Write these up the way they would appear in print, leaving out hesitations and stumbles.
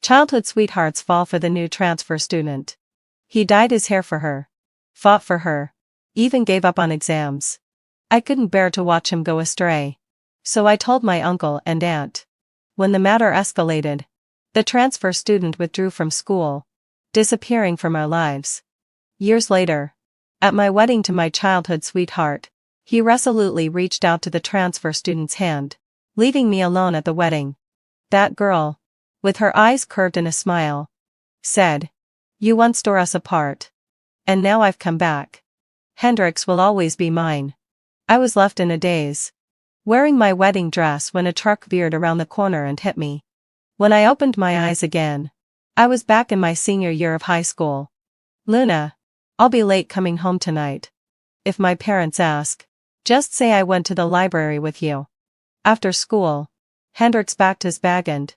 Childhood sweethearts fall for the new transfer student. He dyed his hair for her. Fought for her. Even gave up on exams. I couldn't bear to watch him go astray. So I told my uncle and aunt. When the matter escalated, the transfer student withdrew from school, disappearing from our lives. Years later, at my wedding to my childhood sweetheart, he resolutely reached out to the transfer student's hand, leaving me alone at the wedding. That girl, with her eyes curved in a smile, said, "You once tore us apart. And now I've come back. Hendrix will always be mine." I was left in a daze, wearing my wedding dress when a truck veered around the corner and hit me. When I opened my eyes again, I was back in my senior year of high school. "Luna, I'll be late coming home tonight. If my parents ask, just say I went to the library with you." After school, Hendrix packed his bag and,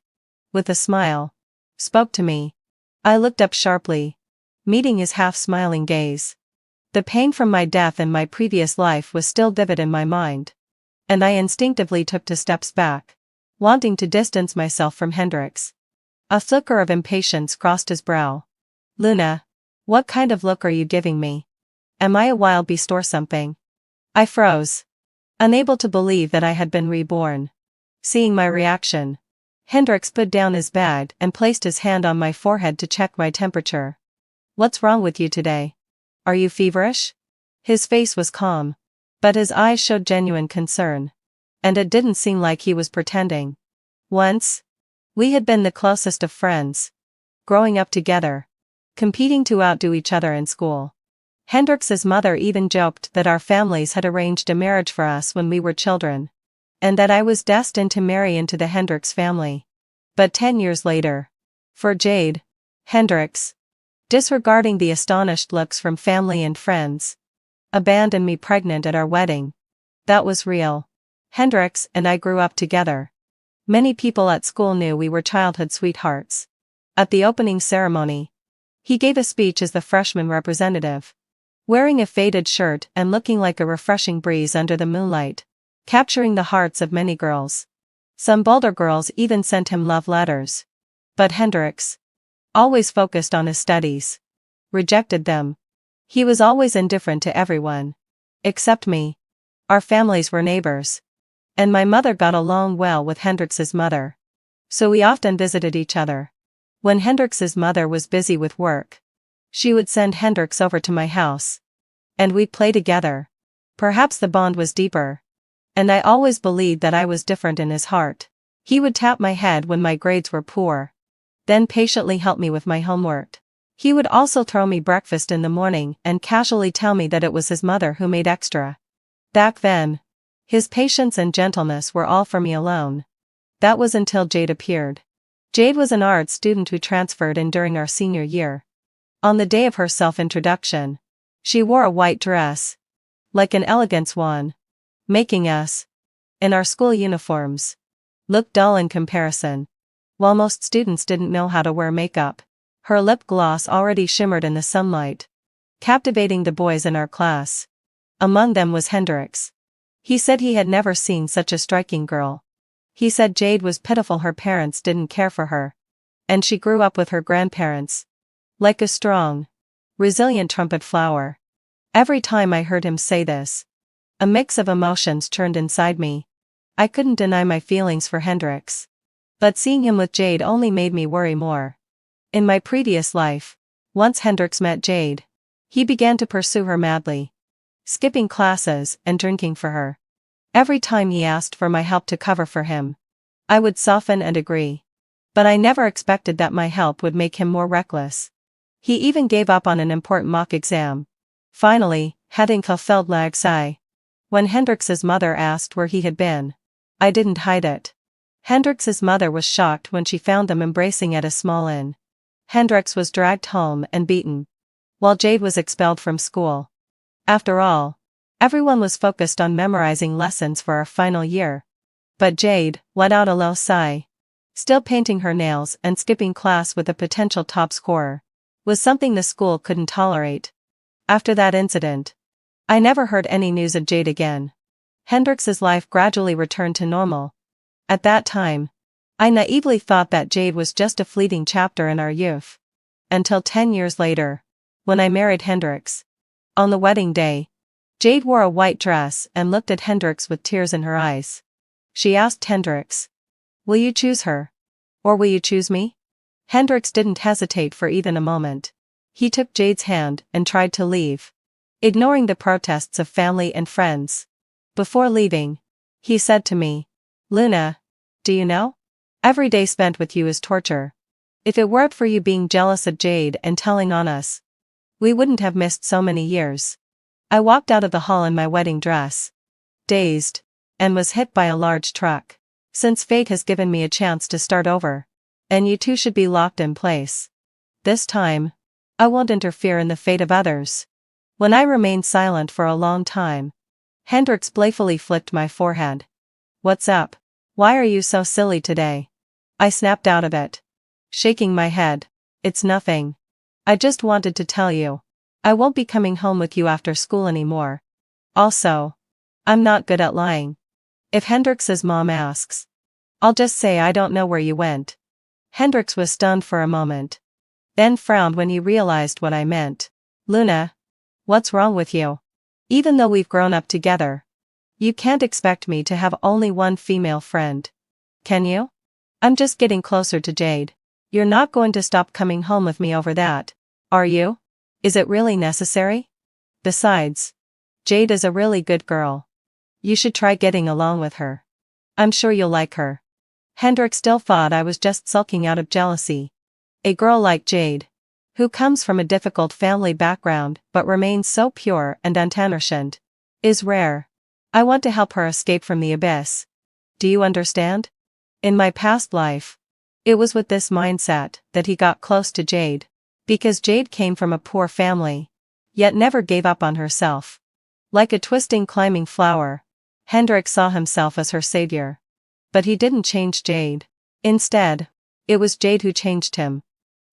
with a smile, spoke to me. I looked up sharply, meeting his half-smiling gaze. The pain from my death in my previous life was still vivid in my mind, and I instinctively took 2 steps back, wanting to distance myself from Hendrix. A flicker of impatience crossed his brow. "Luna, what kind of look are you giving me? Am I a wild beast or something?" I froze, unable to believe that I had been reborn. Seeing my reaction, Hendrix put down his bag and placed his hand on my forehead to check my temperature. "What's wrong with you today? Are you feverish?" His face was calm, but his eyes showed genuine concern. And it didn't seem like he was pretending. Once, we had been the closest of friends, growing up together, competing to outdo each other in school. Hendrix's mother even joked that our families had arranged a marriage for us when we were children, and that I was destined to marry into the Hendrix family. But 10 years later, for Jade, Hendrix, disregarding the astonished looks from family and friends, abandoned me pregnant at our wedding. That was real. Hendrix and I grew up together. Many people at school knew we were childhood sweethearts. At the opening ceremony, he gave a speech as the freshman representative, wearing a faded shirt and looking like a refreshing breeze under the moonlight, capturing the hearts of many girls. Some bolder girls even sent him love letters. But Hendrix, always focused on his studies, rejected them. He was always indifferent to everyone, except me. Our families were neighbors, and my mother got along well with Hendrix's mother, so we often visited each other. When Hendrix's mother was busy with work, she would send Hendrix over to my house, and we'd play together. Perhaps the bond was deeper, and I always believed that I was different in his heart. He would tap my head when my grades were poor, then patiently help me with my homework. He would also throw me breakfast in the morning and casually tell me that it was his mother who made extra. Back then, his patience and gentleness were all for me alone. That was until Jade appeared. Jade was an art student who transferred in during our senior year. On the day of her self-introduction, she wore a white dress, like an elegant swan, making us, in our school uniforms, look dull in comparison. While most students didn't know how to wear makeup, her lip gloss already shimmered in the sunlight, captivating the boys in our class. Among them was Hendrix. He said he had never seen such a striking girl. He said Jade was pitiful, her parents didn't care for her, and she grew up with her grandparents, like a strong, resilient trumpet flower. Every time I heard him say this, a mix of emotions churned inside me. I couldn't deny my feelings for Hendrix, but seeing him with Jade only made me worry more. In my previous life, once Hendrix met Jade, he began to pursue her madly, skipping classes and drinking for her. Every time he asked for my help to cover for him, I would soften and agree. But I never expected that my help would make him more reckless. He even gave up on an important mock exam. Finally, having fulfilled Lag's when Hendrix's mother asked where he had been, I didn't hide it. Hendrix's mother was shocked when she found them embracing at a small inn. Hendrix was dragged home and beaten, while Jade was expelled from school. After all, everyone was focused on memorizing lessons for our final year. But Jade let out a low sigh. Still painting her nails and skipping class with a potential top scorer was something the school couldn't tolerate. After that incident, I never heard any news of Jade again. Hendrix's life gradually returned to normal. At that time, I naively thought that Jade was just a fleeting chapter in our youth. Until 10 years later, when I married Hendrix. On the wedding day, Jade wore a white dress and looked at Hendrix with tears in her eyes. She asked Hendrix, "Will you choose her? Or will you choose me?" Hendrix didn't hesitate for even a moment. He took Jade's hand and tried to leave, ignoring the protests of family and friends. Before leaving, he said to me, "Luna, do you know? Every day spent with you is torture. If it weren't for you being jealous of Jade and telling on us, we wouldn't have missed so many years." I walked out of the hall in my wedding dress, dazed, and was hit by a large truck. Since fate has given me a chance to start over, and you two should be locked in place. This time, I won't interfere in the fate of others. When I remained silent for a long time, Hendrix playfully flicked my forehead. "What's up? Why are you so silly today?" I snapped out of it, shaking my head. "It's nothing. I just wanted to tell you, I won't be coming home with you after school anymore. Also, I'm not good at lying. If Hendrix's mom asks, I'll just say I don't know where you went." Hendrix was stunned for a moment, then frowned when he realized what I meant. "Luna, what's wrong with you? Even though we've grown up together, you can't expect me to have only one female friend. Can you? I'm just getting closer to Jade. You're not going to stop coming home with me over that, are you? Is it really necessary? Besides, Jade is a really good girl. You should try getting along with her. I'm sure you'll like her." Hendrix still thought I was just sulking out of jealousy. A girl like Jade, who comes from a difficult family background but remains so pure and untarnished, is rare. I want to help her escape from the abyss. Do you understand? In my past life, it was with this mindset that he got close to Jade, because Jade came from a poor family, yet never gave up on herself. Like a twisting climbing flower, Hendrix saw himself as her savior. But he didn't change Jade. Instead, it was Jade who changed him.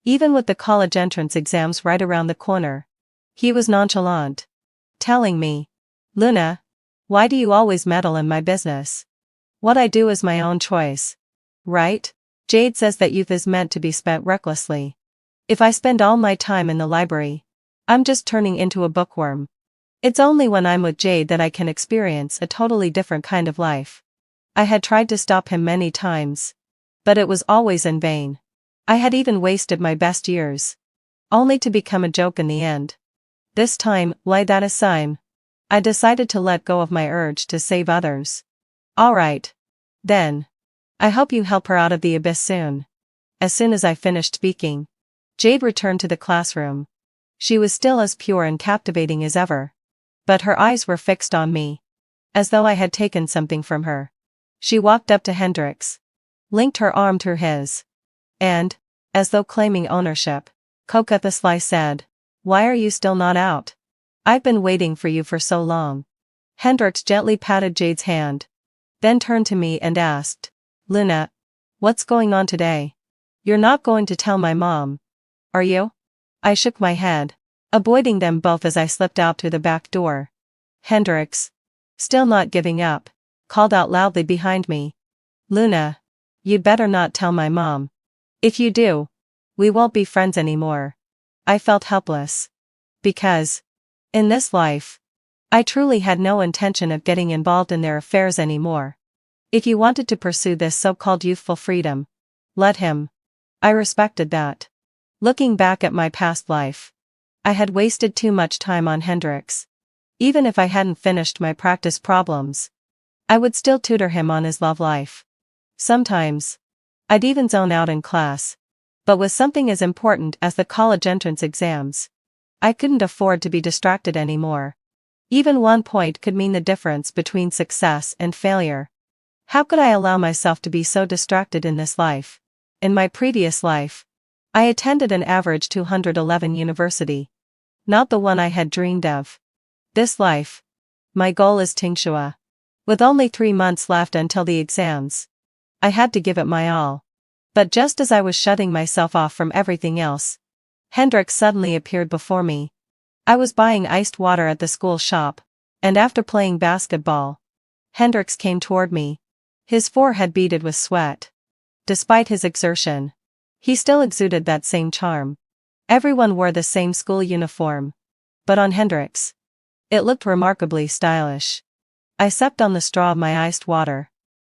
Even with the college entrance exams right around the corner, he was nonchalant, telling me, "Luna, why do you always meddle in my business? What I do is my own choice. Right? Jade says that youth is meant to be spent recklessly. If I spend all my time in the library, I'm just turning into a bookworm. It's only when I'm with Jade that I can experience a totally different kind of life." I had tried to stop him many times, but it was always in vain. I had even wasted my best years, only to become a joke in the end. This time, lay that aside, I decided to let go of my urge to save others. "Alright. Then. I hope you help her out of the abyss soon." As soon as I finished speaking, Jade returned to the classroom. She was still as pure and captivating as ever, but her eyes were fixed on me, as though I had taken something from her. She walked up to Hendrix, linked her arm to his, and, as though claiming ownership, coquettously said, "Why are you still not out? I've been waiting for you for so long." Hendrix gently patted Jade's hand, then turned to me and asked, "Luna, what's going on today? You're not going to tell my mom, are you?" I shook my head, avoiding them both as I slipped out through the back door. Hendrix, still not giving up, called out loudly behind me, "Luna, you'd better not tell my mom. If you do, we won't be friends anymore." I felt helpless. Because, in this life, I truly had no intention of getting involved in their affairs anymore. If you wanted to pursue this so-called youthful freedom, let him. I respected that. Looking back at my past life, I had wasted too much time on Hendrix. Even if I hadn't finished my practice problems, I would still tutor him on his love life. Sometimes, I'd even zone out in class. But with something as important as the college entrance exams, I couldn't afford to be distracted anymore. Even 1 point could mean the difference between success and failure. How could I allow myself to be so distracted in this life? In my previous life, I attended an average 211 university. Not the one I had dreamed of. This life, my goal is Tingsua. With only 3 months left until the exams, I had to give it my all. But just as I was shutting myself off from everything else, Hendrix suddenly appeared before me. I was buying iced water at the school shop, and after playing basketball, Hendrix came toward me, his forehead beaded with sweat. Despite his exertion, he still exuded that same charm. Everyone wore the same school uniform. But on Hendrix, it looked remarkably stylish. I sipped on the straw of my iced water,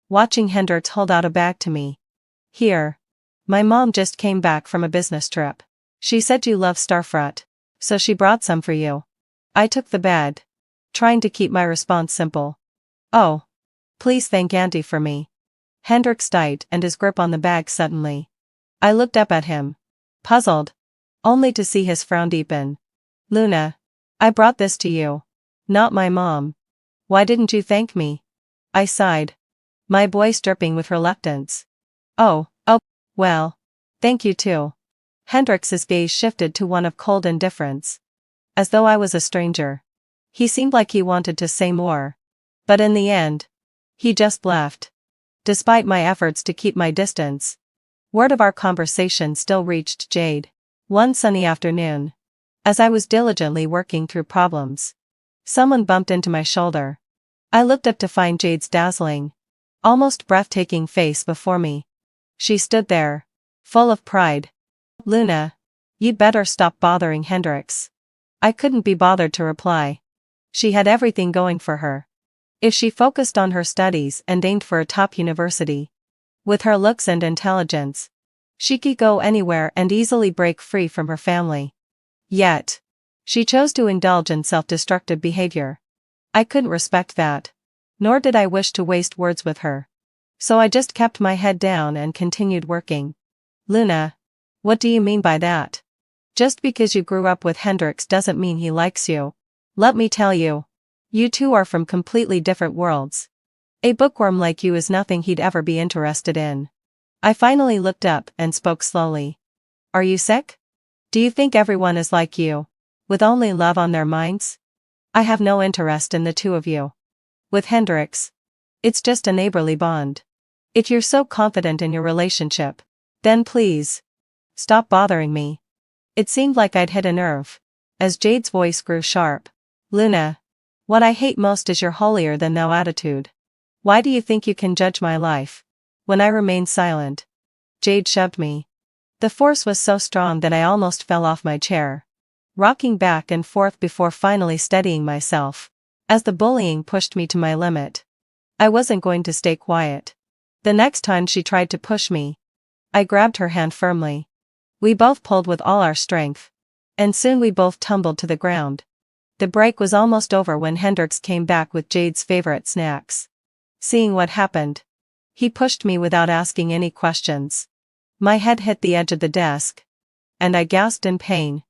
watching Hendrix hold out a bag to me. Here. My mom just came back from a business trip. She said you love starfruit, so she brought some for you. I took the bag, trying to keep my response simple. Oh. Please thank Auntie for me. Hendrix died and his grip on the bag suddenly. I looked up at him, puzzled, only to see his frown deepen. Luna. I brought this to you. Not my mom. Why didn't you thank me? I sighed, my voice dripping with reluctance. Oh, well. Thank you too. Hendrix's gaze shifted to one of cold indifference. As though I was a stranger. He seemed like he wanted to say more. But in the end, he just left. Despite my efforts to keep my distance, word of our conversation still reached Jade. One sunny afternoon, as I was diligently working through problems, someone bumped into my shoulder. I looked up to find Jade's dazzling, almost breathtaking face before me. She stood there, full of pride. Luna, you'd better stop bothering Hendrix. I couldn't be bothered to reply. She had everything going for her. If she focused on her studies and aimed for a top university, with her looks and intelligence, she could go anywhere and easily break free from her family. Yet, she chose to indulge in self-destructive behavior. I couldn't respect that. Nor did I wish to waste words with her. So I just kept my head down and continued working. Luna, what do you mean by that? Just because you grew up with Hendrix doesn't mean he likes you. Let me tell you. You two are from completely different worlds. A bookworm like you is nothing he'd ever be interested in. I finally looked up and spoke slowly. Are you sick? Do you think everyone is like you, with only love on their minds? I have no interest in the two of you. With Hendrix, it's just a neighborly bond. If you're so confident in your relationship, then please, stop bothering me. It seemed like I'd hit a nerve, as Jade's voice grew sharp. Luna, what I hate most is your holier-than-thou attitude. Why do you think you can judge my life? When I remained silent, Jade shoved me. The force was so strong that I almost fell off my chair, rocking back and forth before finally steadying myself, as the bullying pushed me to my limit. I wasn't going to stay quiet. The next time she tried to push me, I grabbed her hand firmly. We both pulled with all our strength, and soon we both tumbled to the ground. The break was almost over when Hendrix came back with Jade's favorite snacks. Seeing what happened, he pushed me without asking any questions. My head hit the edge of the desk, and I gasped in pain.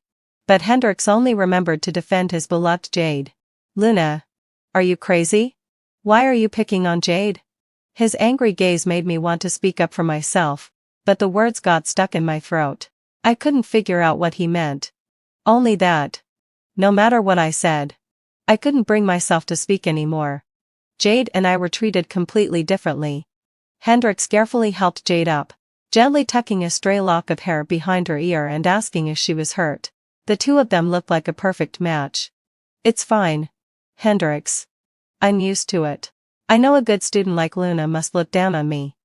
But Hendrix only remembered to defend his beloved Jade. Luna, are you crazy? Why are you picking on Jade? His angry gaze made me want to speak up for myself, but the words got stuck in my throat. I couldn't figure out what he meant. Only that, no matter what I said, I couldn't bring myself to speak anymore. Jade and I were treated completely differently. Hendrix carefully helped Jade up, gently tucking a stray lock of hair behind her ear and asking if she was hurt. The two of them looked like a perfect match. It's fine, Hendrix. I'm used to it. I know a good student like Luna must look down on me.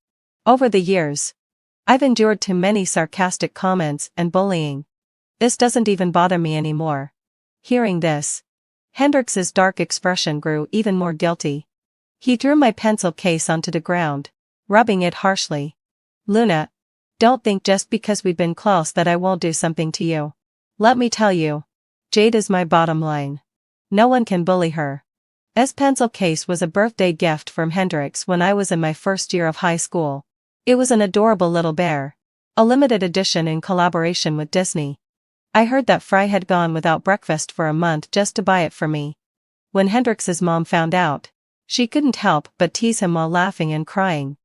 Over the years, I've endured too many sarcastic comments and bullying. This doesn't even bother me anymore. Hearing this, Hendrix's dark expression grew even more guilty. He threw my pencil case onto the ground, rubbing it harshly. Luna, don't think just because we've been close that I won't do something to you. Let me tell you, Jade is my bottom line. No one can bully her. This pencil case was a birthday gift from Hendrix when I was in my first year of high school. It was an adorable little bear, a limited edition in collaboration with Disney. I heard that Fry had gone without breakfast for a month just to buy it for me. When Hendrix's mom found out, she couldn't help but tease him while laughing and crying.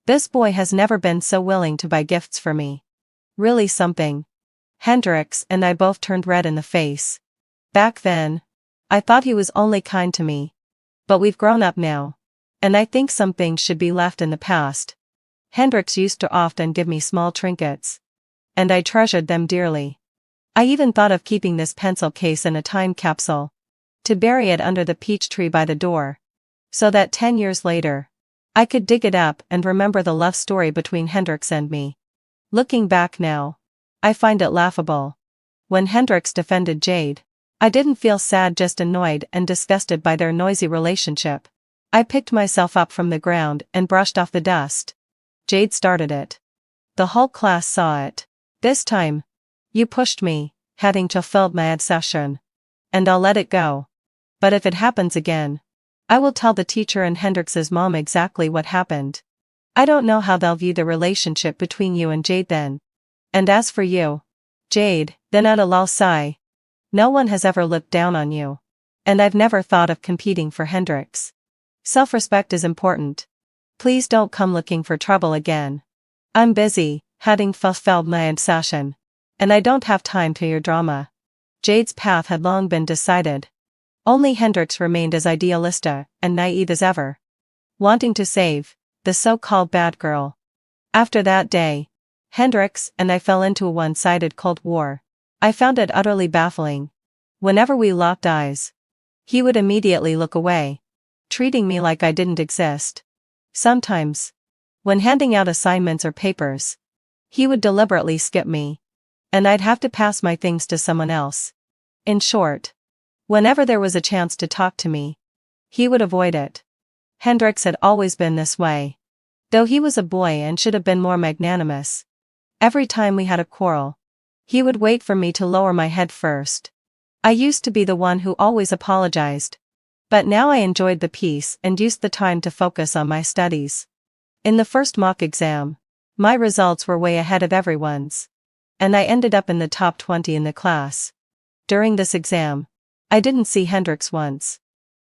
This boy has never been so willing to buy gifts for me. Really something. Hendrix and I both turned red in the face. Back then, I thought he was only kind to me. But we've grown up now, and I think some things should be left in the past. Hendrix used to often give me small trinkets, and I treasured them dearly. I even thought of keeping this pencil case in a time capsule, to bury it under the peach tree by the door, so that 10 years later, I could dig it up and remember the love story between Hendrix and me. Looking back now, I find it laughable. When Hendrix defended Jade, I didn't feel sad, just annoyed and disgusted by their noisy relationship. I picked myself up from the ground and brushed off the dust. Jade started it. The whole class saw it. This time, you pushed me, having fulfilled my obsession. And I'll let it go. But if it happens again, I will tell the teacher and Hendrix's mom exactly what happened. I don't know how they'll view the relationship between you and Jade then. And as for you, Jade, then add a lull sigh. No one has ever looked down on you. And I've never thought of competing for Hendrix. Self-respect is important. Please don't come looking for trouble again. I'm busy, having fulfilled my obsession. And I don't have time for your drama. Jade's path had long been decided. Only Hendrix remained as idealistic and naive as ever, wanting to save the so-called bad girl. After that day, Hendrix and I fell into a one-sided Cold War. I found it utterly baffling. Whenever we locked eyes, he would immediately look away, treating me like I didn't exist. Sometimes, when handing out assignments or papers, he would deliberately skip me, and I'd have to pass my things to someone else. In short, whenever there was a chance to talk to me, he would avoid it. Hendrix had always been this way. Though he was a boy and should have been more magnanimous. Every time we had a quarrel, he would wait for me to lower my head first. I used to be the one who always apologized. But now I enjoyed the peace and used the time to focus on my studies. In the first mock exam, my results were way ahead of everyone's. And I ended up in the top 20 in the class. During this exam, I didn't see Hendrix once.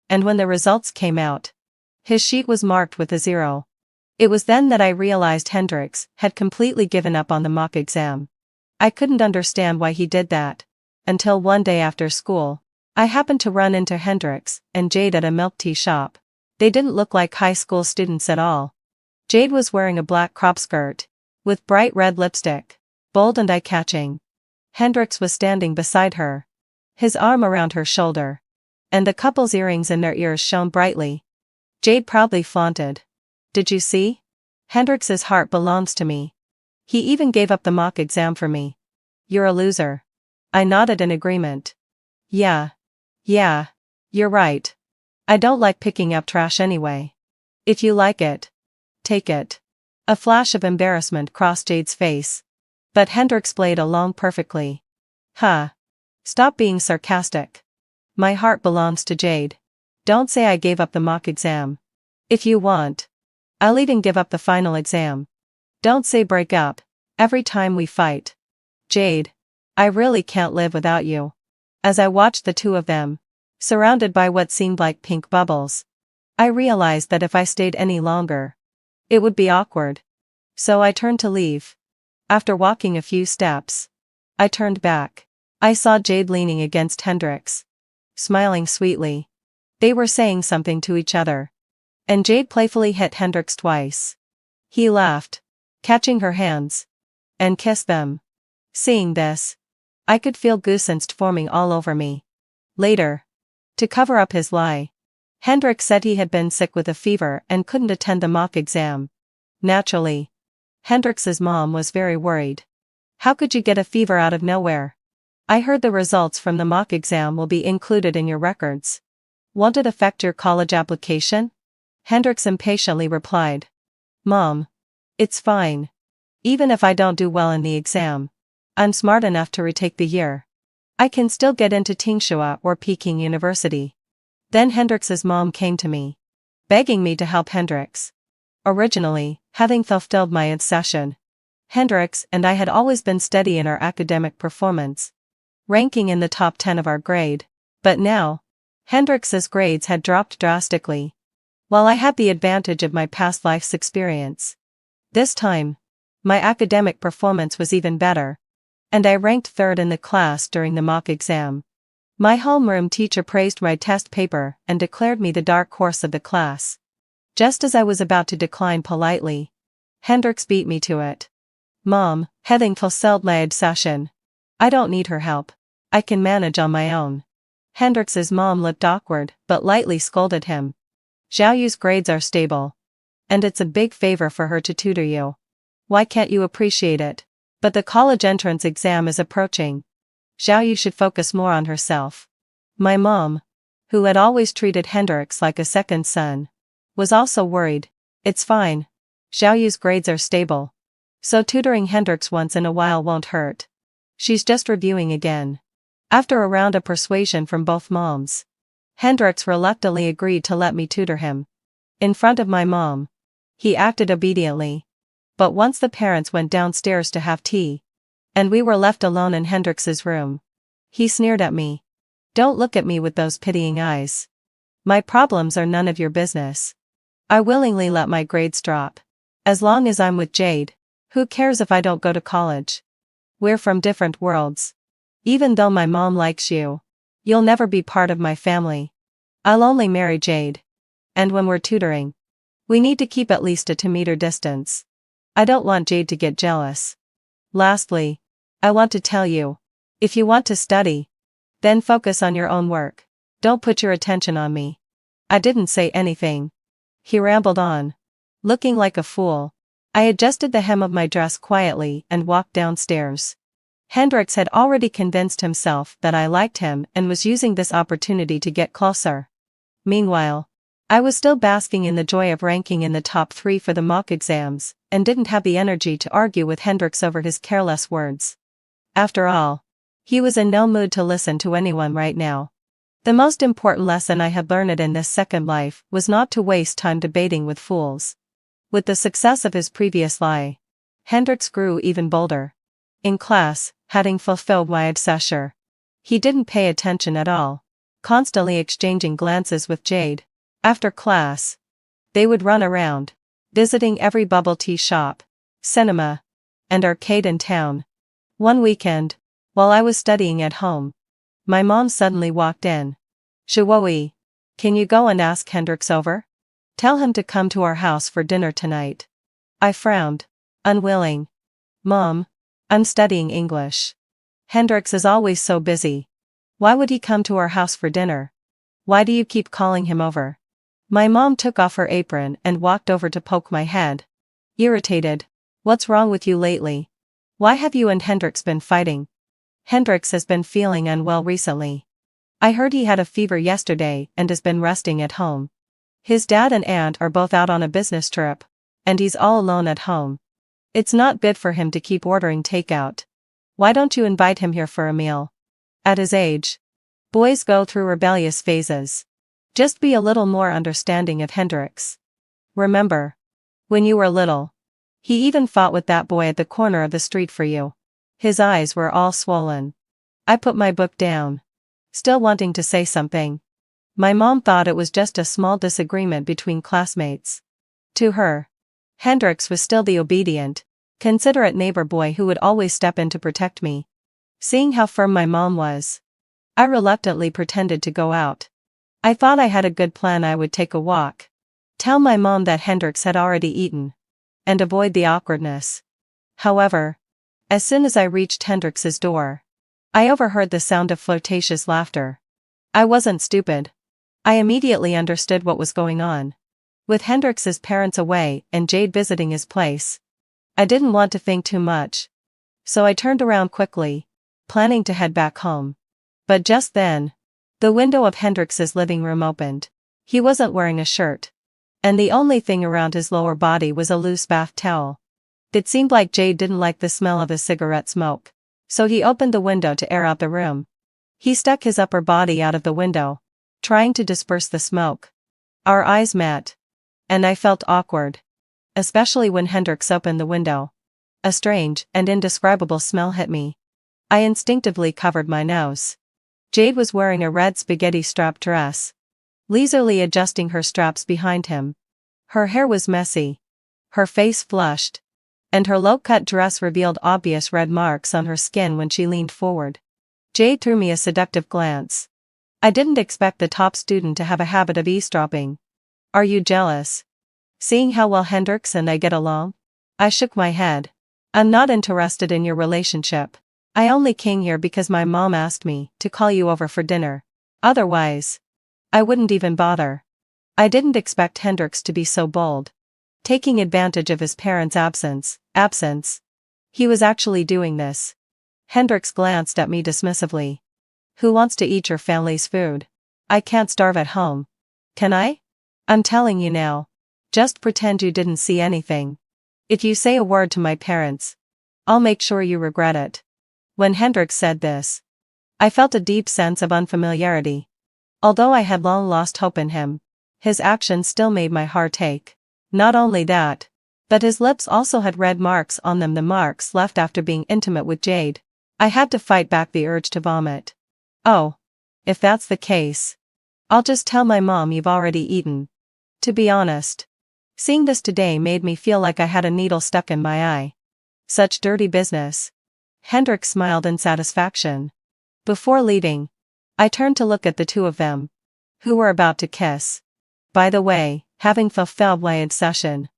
And when the results came out, his sheet was marked with a 0. It was then that I realized Hendrix had completely given up on the mock exam. I couldn't understand why he did that, until one day after school, I happened to run into Hendrix and Jade at a milk tea shop. They didn't look like high school students at all. Jade was wearing a black crop skirt, with bright red lipstick, bold and eye-catching. Hendrix was standing beside her, his arm around her shoulder, and the couple's earrings in their ears shone brightly. Jade proudly flaunted. "Did you see? Hendrix's heart belongs to me. He even gave up the mock exam for me." "You're a loser." I nodded in agreement. Yeah, you're right. I don't like picking up trash anyway. If you like it, take it." A flash of embarrassment crossed Jade's face. But Hendrix played along perfectly. "Huh. Stop being sarcastic. My heart belongs to Jade. Don't say I gave up the mock exam. If you want, I'll even give up the final exam. Don't say break up every time we fight. Jade, I really can't live without you." As I watched the two of them, surrounded by what seemed like pink bubbles, I realized that if I stayed any longer, it would be awkward. So I turned to leave. After walking a few steps, I turned back. I saw Jade leaning against Hendrix, smiling sweetly. They were saying something to each other. And Jade playfully hit Hendrix twice. He laughed, catching her hands, and kissed them. Seeing this, I could feel goosebumps forming all over me. Later, to cover up his lie, Hendrix said he had been sick with a fever and couldn't attend the mock exam. Naturally, Hendrix's mom was very worried. "How could you get a fever out of nowhere? I heard the results from the mock exam will be included in your records. Won't it affect your college application?" Hendrix impatiently replied. "Mom, it's fine. Even if I don't do well in the exam, I'm smart enough to retake the year. I can still get into Tsinghua or Peking University." Then Hendrix's mom came to me, begging me to help Hendrix. Originally, having fulfilled my obsession, Hendrix and I had always been steady in our academic performance, ranking in the top 10 of our grade. But now, Hendrix's grades had dropped drastically, while I had the advantage of my past life's experience. This time, my academic performance was even better, and I ranked third in the class during the mock exam. My homeroom teacher praised my test paper and declared me the dark horse of the class. Just as I was about to decline politely, Hendrix beat me to it. "Mom, having fulfilled my obsession, I don't need her help. I can manage on my own." Hendrix's mom looked awkward but lightly scolded him. "Xiaoyu's grades are stable. And it's a big favor for her to tutor you. Why can't you appreciate it? But the college entrance exam is approaching. Xiao Yu should focus more on herself. My mom, who had always treated Hendrix like a second son, was also worried. It's fine. Xiao Yu's grades are stable. So tutoring Hendrix once in a while won't hurt. She's just reviewing again. After a round of persuasion from both moms, Hendrix reluctantly agreed to let me tutor him. In front of my mom, he acted obediently. But once the parents went downstairs to have tea, and we were left alone in Hendrix's room, he sneered at me. Don't look at me with those pitying eyes. My problems are none of your business. I willingly let my grades drop. As long as I'm with Jade, who cares if I don't go to college? We're from different worlds. Even though my mom likes you, you'll never be part of my family. I'll only marry Jade. And when we're tutoring, we need to keep at least a 2-meter distance. I don't want Jade to get jealous. Lastly, I want to tell you, if you want to study, then focus on your own work. Don't put your attention on me. I didn't say anything. He rambled on. Looking like a fool, I adjusted the hem of my dress quietly and walked downstairs. Hendrix had already convinced himself that I liked him and was using this opportunity to get closer. Meanwhile, I was still basking in the joy of ranking in the top 3 for the mock exams, and didn't have the energy to argue with Hendrix over his careless words. After all, he was in no mood to listen to anyone right now. The most important lesson I had learned in this second life was not to waste time debating with fools. With the success of his previous lie, Hendrix grew even bolder. In class, having fulfilled my obsession, he didn't pay attention at all, constantly exchanging glances with Jade. After class, they would run around, visiting every bubble tea shop, cinema, and arcade in town. One weekend, while I was studying at home, my mom suddenly walked in. Shuoi, can you go and ask Hendrix over? Tell him to come to our house for dinner tonight. I frowned, unwilling. Mom, I'm studying English. Hendrix is always so busy. Why would he come to our house for dinner? Why do you keep calling him over? My mom took off her apron and walked over to poke my head. Irritated. What's wrong with you lately? Why have you and Hendrix been fighting? Hendrix has been feeling unwell recently. I heard he had a fever yesterday and has been resting at home. His dad and aunt are both out on a business trip, and he's all alone at home. It's not good for him to keep ordering takeout. Why don't you invite him here for a meal? At his age, boys go through rebellious phases. Just be a little more understanding of Hendrix. Remember, when you were little, he even fought with that boy at the corner of the street for you. His eyes were all swollen. I put my book down, still wanting to say something. My mom thought it was just a small disagreement between classmates. To her, Hendrix was still the obedient, considerate neighbor boy who would always step in to protect me. Seeing how firm my mom was, I reluctantly pretended to go out. I thought I had a good plan. I would take a walk, tell my mom that Hendrix had already eaten, and avoid the awkwardness. However, as soon as I reached Hendrix's door, I overheard the sound of flirtatious laughter. I wasn't stupid. I immediately understood what was going on. With Hendrix's parents away and Jade visiting his place, I didn't want to think too much. So I turned around quickly, planning to head back home. But just then, the window of Hendrix's living room opened. He wasn't wearing a shirt, and the only thing around his lower body was a loose bath towel. It seemed like Jade didn't like the smell of his cigarette smoke, so he opened the window to air out the room. He stuck his upper body out of the window, trying to disperse the smoke. Our eyes met, and I felt awkward, especially when Hendrix opened the window. A strange and indescribable smell hit me. I instinctively covered my nose. Jade was wearing a red spaghetti-strap dress, leisurely adjusting her straps behind him. Her hair was messy, her face flushed, and her low-cut dress revealed obvious red marks on her skin when she leaned forward. Jade threw me a seductive glance. I didn't expect the top student to have a habit of eavesdropping. Are you jealous? Seeing how well Hendrix and I get along? I shook my head. I'm not interested in your relationship. I only came here because my mom asked me to call you over for dinner. Otherwise, I wouldn't even bother. I didn't expect Hendrix to be so bold. taking advantage of his parents' absence. He was actually doing this. Hendrix glanced at me dismissively. Who wants to eat your family's food? I can't starve at home. Can I? I'm telling you now. Just pretend you didn't see anything. If you say a word to my parents, I'll make sure you regret it. When Hendrix said this, I felt a deep sense of unfamiliarity. Although I had long lost hope in him, his actions still made my heart ache. Not only that, but his lips also had red marks on them, the marks left after being intimate with Jade. I had to fight back the urge to vomit. Oh. If that's the case, I'll just tell my mom you've already eaten. To be honest, seeing this today made me feel like I had a needle stuck in my eye. Such dirty business. Hendrix smiled in satisfaction. Before leaving, I turned to look at the two of them, who were about to kiss. By the way, having fulfilled my obsession,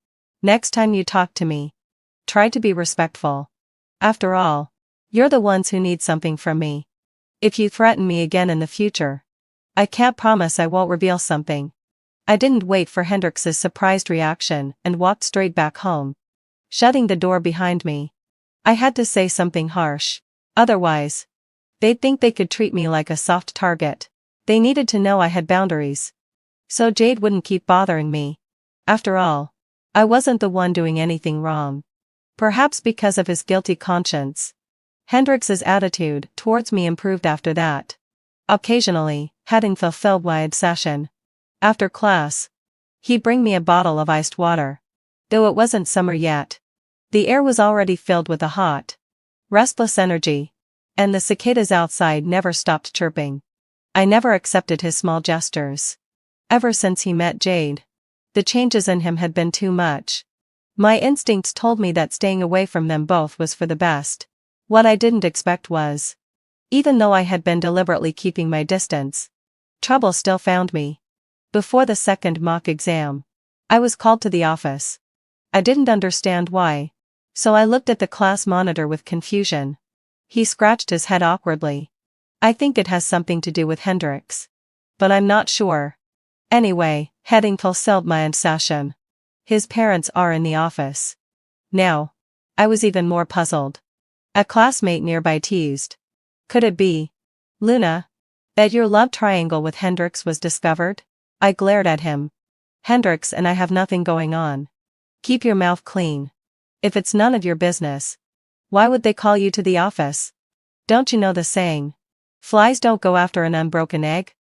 next time you talk to me, try to be respectful. After all, you're the ones who need something from me. If you threaten me again in the future, I can't promise I won't reveal something. I didn't wait for Hendrix's surprised reaction and walked straight back home, shutting the door behind me. I had to say something harsh. Otherwise, they'd think they could treat me like a soft target. They needed to know I had boundaries, so Jade wouldn't keep bothering me. After all, I wasn't the one doing anything wrong. Perhaps because of his guilty conscience, Hendrix's attitude towards me improved after that. Occasionally, having fulfilled my obsession, after class, he'd bring me a bottle of iced water. Though it wasn't summer yet, the air was already filled with a hot, restless energy, and the cicadas outside never stopped chirping. I never accepted his small gestures. Ever since he met Jade, the changes in him had been too much. My instincts told me that staying away from them both was for the best. What I didn't expect was, even though I had been deliberately keeping my distance, trouble still found me. Before the second mock exam, I was called to the office. I didn't understand why, so I looked at the class monitor with confusion. He scratched his head awkwardly. I think it has something to do with Hendrix, but I'm not sure. Anyway, having fulfilled my obsession, his parents are in the office. Now, I was even more puzzled. A classmate nearby teased. Could it be, Luna, that your love triangle with Hendrix was discovered? I glared at him. Hendrix and I have nothing going on. Keep your mouth clean. If it's none of your business, why would they call you to the office? Don't you know the saying, flies don't go after an unbroken egg?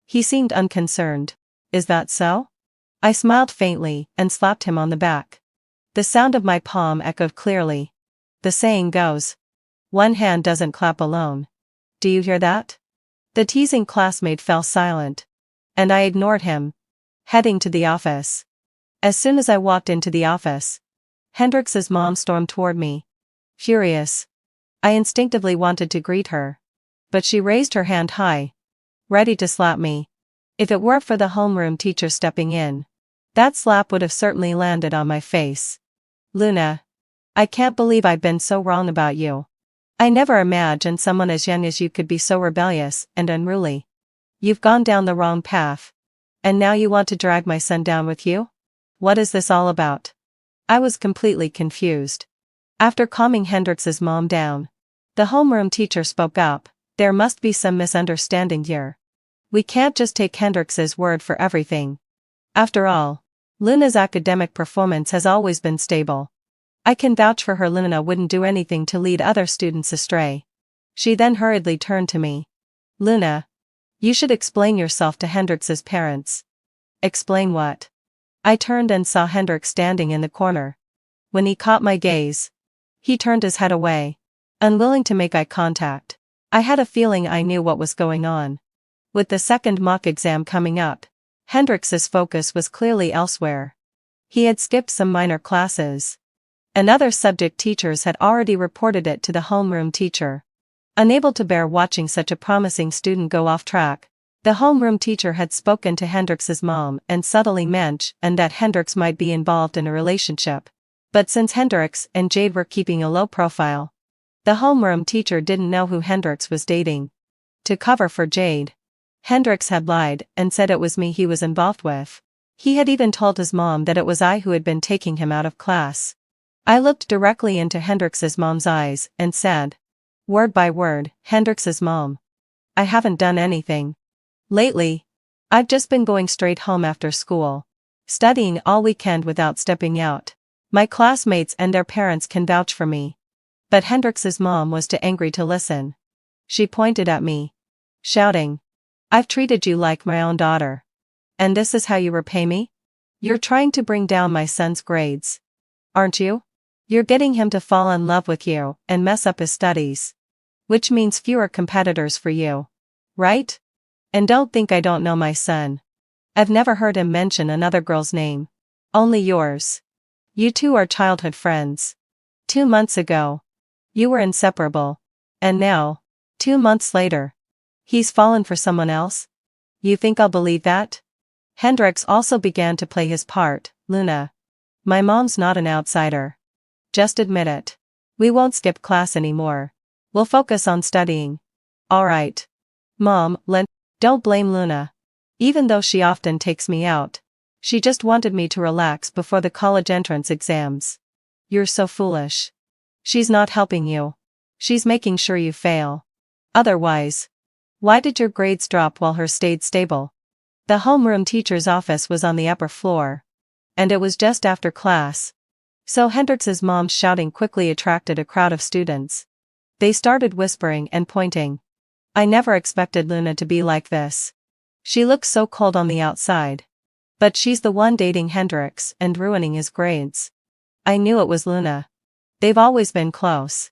He seemed unconcerned. Is that so? I smiled faintly and slapped him on the back. The sound of my palm echoed clearly. The saying goes, one hand doesn't clap alone. Do you hear that? The teasing classmate fell silent, and I ignored him, heading to the office. As soon as I walked into the office, Hendrix's mom stormed toward me. Furious, I instinctively wanted to greet her, but she raised her hand high, ready to slap me. If it weren't for the homeroom teacher stepping in, that slap would have certainly landed on my face. Luna, I can't believe I've been so wrong about you. I never imagined someone as young as you could be so rebellious and unruly. You've gone down the wrong path, and now you want to drag my son down with you? What is this all about? I was completely confused. After calming Hendrix's mom down, the homeroom teacher spoke up. There must be some misunderstanding here. We can't just take Hendrix's word for everything. After all, Luna's academic performance has always been stable. I can vouch for her. Luna wouldn't do anything to lead other students astray. She then hurriedly turned to me. Luna, you should explain yourself to Hendrix's parents. Explain what? I turned and saw Hendrix standing in the corner. When he caught my gaze, he turned his head away, unwilling to make eye contact. I had a feeling I knew what was going on. With the second mock exam coming up, Hendrix's focus was clearly elsewhere. He had skipped some minor classes, and other subject teachers had already reported it to the homeroom teacher. Unable to bear watching such a promising student go off track, the homeroom teacher had spoken to Hendrix's mom and subtly mentioned that Hendrix might be involved in a relationship. But since Hendrix and Jade were keeping a low profile, the homeroom teacher didn't know who Hendrix was dating. To cover for Jade, Hendrix had lied and said it was me he was involved with. He had even told his mom that it was I who had been taking him out of class. I looked directly into Hendrix's mom's eyes and said, word by word, Hendrix's mom, I haven't done anything. Lately, I've just been going straight home after school, studying all weekend without stepping out. My classmates and their parents can vouch for me. But Hendrix's mom was too angry to listen. She pointed at me, shouting, I've treated you like my own daughter. And this is how you repay me? You're trying to bring down my son's grades. Aren't you? You're getting him to fall in love with you and mess up his studies. Which means fewer competitors for you. Right? And don't think I don't know my son. I've never heard him mention another girl's name. Only yours. You two are childhood friends. 2 months ago, you were inseparable. And now, 2 months later, he's fallen for someone else? You think I'll believe that? Hendrix also began to play his part. Luna, my mom's not an outsider. Just admit it. We won't skip class anymore. We'll focus on studying. All right. Mom, don't blame Luna. Even though she often takes me out, she just wanted me to relax before the college entrance exams. You're so foolish. She's not helping you. She's making sure you fail. Otherwise, why did your grades drop while hers stayed stable? The homeroom teacher's office was on the upper floor, and it was just after class. So Hendrix's mom's shouting quickly attracted a crowd of students. They started whispering and pointing. I never expected Luna to be like this. She looks so cold on the outside. But she's the one dating Hendrix and ruining his grades. I knew it was Luna. They've always been close.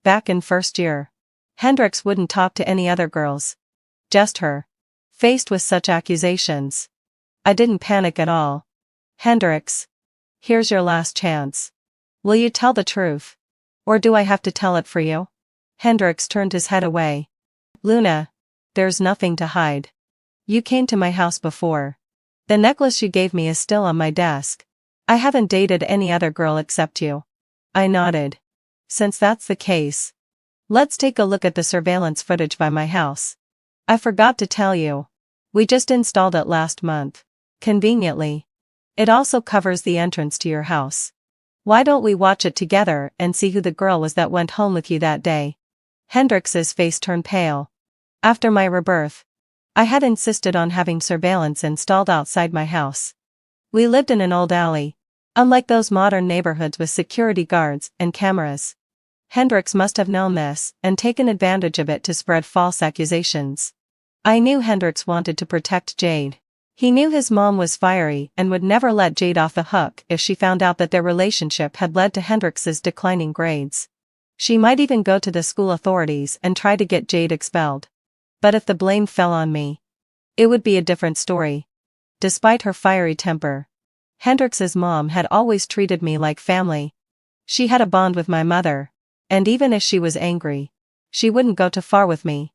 Back in first year, Hendrix wouldn't talk to any other girls. Just her. Faced with such accusations, I didn't panic at all. Hendrix, here's your last chance. Will you tell the truth? Or do I have to tell it for you? Hendrix turned his head away. Luna, there's nothing to hide. You came to my house before. The necklace you gave me is still on my desk. I haven't dated any other girl except you. I nodded. Since that's the case, let's take a look at the surveillance footage by my house. I forgot to tell you. We just installed it last month. Conveniently. It also covers the entrance to your house. Why don't we watch it together and see who the girl was that went home with you that day? Hendrix's face turned pale. After my rebirth, I had insisted on having surveillance installed outside my house. We lived in an old alley, unlike those modern neighborhoods with security guards and cameras. Hendrix must have known this and taken advantage of it to spread false accusations. I knew Hendrix wanted to protect Jade. He knew his mom was fiery and would never let Jade off the hook if she found out that their relationship had led to Hendrix's declining grades. She might even go to the school authorities and try to get Jade expelled. But if the blame fell on me, it would be a different story. Despite her fiery temper, Hendrix's mom had always treated me like family. She had a bond with my mother, and even if she was angry, she wouldn't go too far with me.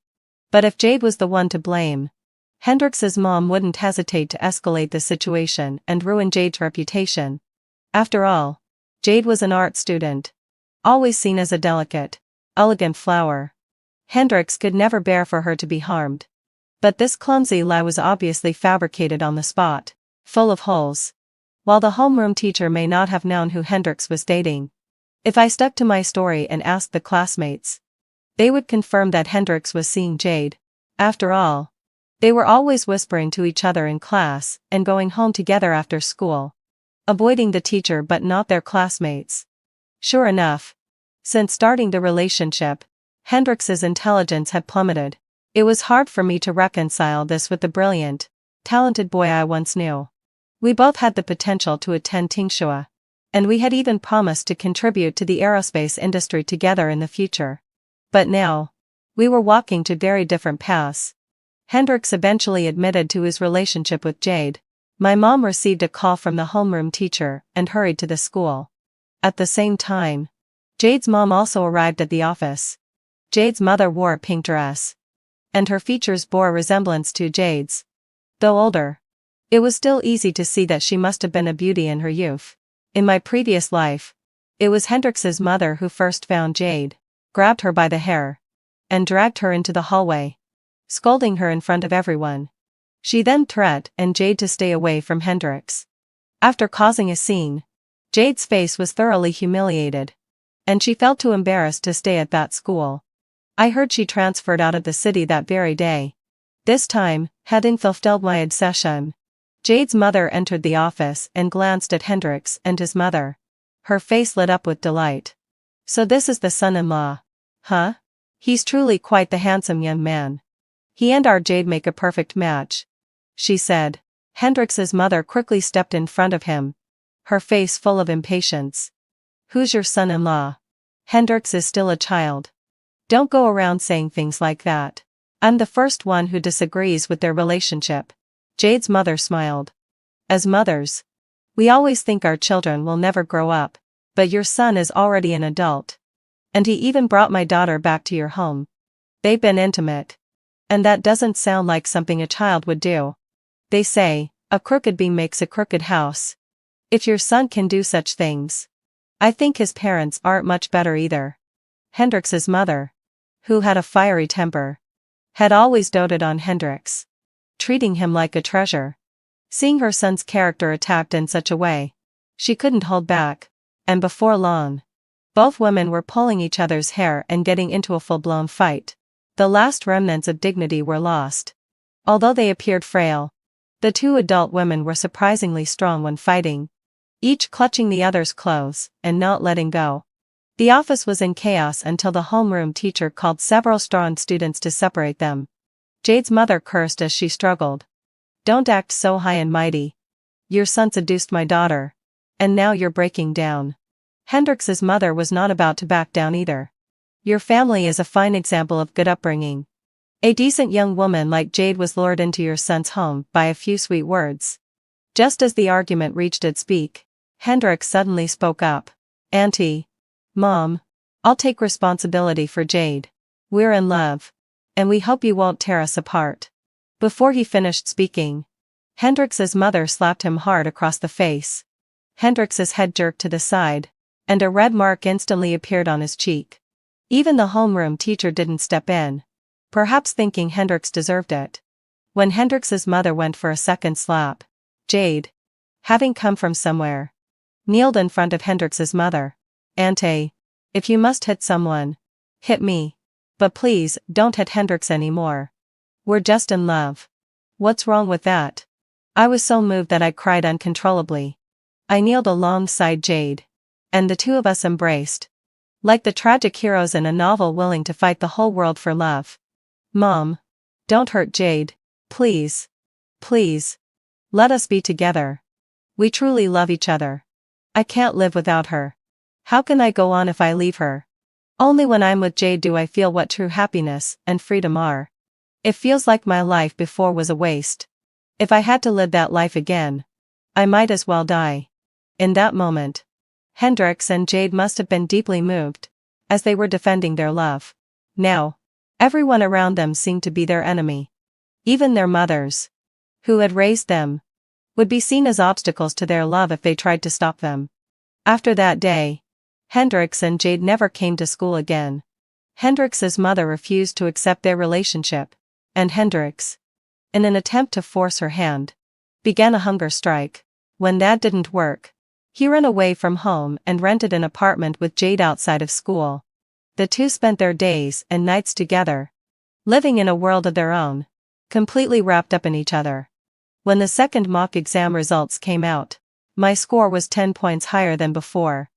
But if Jade was the one to blame, Hendrix's mom wouldn't hesitate to escalate the situation and ruin Jade's reputation. After all, Jade was an art student, always seen as a delicate, elegant flower. Hendrix could never bear for her to be harmed. But this clumsy lie was obviously fabricated on the spot, full of holes. While the homeroom teacher may not have known who Hendrix was dating, if I stuck to my story and asked the classmates, they would confirm that Hendrix was seeing Jade. After all, they were always whispering to each other in class and going home together after school, avoiding the teacher but not their classmates. Sure enough, since starting the relationship, Hendrix's intelligence had plummeted. It was hard for me to reconcile this with the brilliant, talented boy I once knew. We both had the potential to attend Tsinghua, and we had even promised to contribute to the aerospace industry together in the future. But now, we were walking to very different paths. Hendrix eventually admitted to his relationship with Jade. My mom received a call from the homeroom teacher and hurried to the school. At the same time, Jade's mom also arrived at the office. Jade's mother wore a pink dress, and her features bore a resemblance to Jade's. Though older, it was still easy to see that she must have been a beauty in her youth. In my previous life, it was Hendrix's mother who first found Jade, grabbed her by the hair, and dragged her into the hallway, scolding her in front of everyone. She then threatened Jade to stay away from Hendrix. After causing a scene, Jade's face was thoroughly humiliated, and she felt too embarrassed to stay at that school. I heard she transferred out of the city that very day. This time, having fulfilled my obsession, Jade's mother entered the office and glanced at Hendrix and his mother. Her face lit up with delight. So this is the son-in-law. Huh? He's truly quite the handsome young man. He and our Jade make a perfect match, she said. Hendrix's mother quickly stepped in front of him, her face full of impatience. Who's your son-in-law? Hendrix is still a child. Don't go around saying things like that. I'm the first one who disagrees with their relationship. Jade's mother smiled. As mothers, we always think our children will never grow up, but your son is already an adult. And he even brought my daughter back to your home. They've been intimate. And that doesn't sound like something a child would do. They say, a crooked beam makes a crooked house. If your son can do such things, I think his parents aren't much better either. Hendrix's mother, who had a fiery temper, had always doted on Hendrix, treating him like a treasure. Seeing her son's character attacked in such a way, she couldn't hold back, and before long, both women were pulling each other's hair and getting into a full-blown fight. The last remnants of dignity were lost. Although they appeared frail, the two adult women were surprisingly strong when fighting, each clutching the other's clothes and not letting go. The office was in chaos until the homeroom teacher called several strong students to separate them. Jade's mother cursed as she struggled. Don't act so high and mighty. Your son seduced my daughter, and now you're breaking down. Hendrix's mother was not about to back down either. Your family is a fine example of good upbringing. A decent young woman like Jade was lured into your son's home by a few sweet words. Just as the argument reached its peak, Hendrix suddenly spoke up. Auntie. Mom. I'll take responsibility for Jade. We're in love. And we hope you won't tear us apart. Before he finished speaking, Hendrix's mother slapped him hard across the face. Hendrix's head jerked to the side, and a red mark instantly appeared on his cheek. Even the homeroom teacher didn't step in, perhaps thinking Hendrix deserved it. When Hendrix's mother went for a second slap, Jade, having come from somewhere, kneeled in front of Hendrix's mother. Auntie, if you must hit someone, hit me. But please, don't hit Hendrix anymore. We're just in love. What's wrong with that? I was so moved that I cried uncontrollably. I kneeled alongside Jade, and the two of us embraced, like the tragic heroes in a novel willing to fight the whole world for love. Mom, don't hurt Jade, please. Please. Let us be together. We truly love each other. I can't live without her. How can I go on if I leave her? Only when I'm with Jade do I feel what true happiness and freedom are. It feels like my life before was a waste. If I had to live that life again, I might as well die. In that moment, Hendrix and Jade must have been deeply moved, as they were defending their love. Now, everyone around them seemed to be their enemy. Even their mothers, who had raised them, would be seen as obstacles to their love if they tried to stop them. After that day, Hendrix and Jade never came to school again. Hendrix's mother refused to accept their relationship, and Hendrix, in an attempt to force her hand, began a hunger strike. When that didn't work, he ran away from home and rented an apartment with Jade outside of school. The two spent their days and nights together, living in a world of their own, completely wrapped up in each other. When the second mock exam results came out, my score was 10 points higher than before.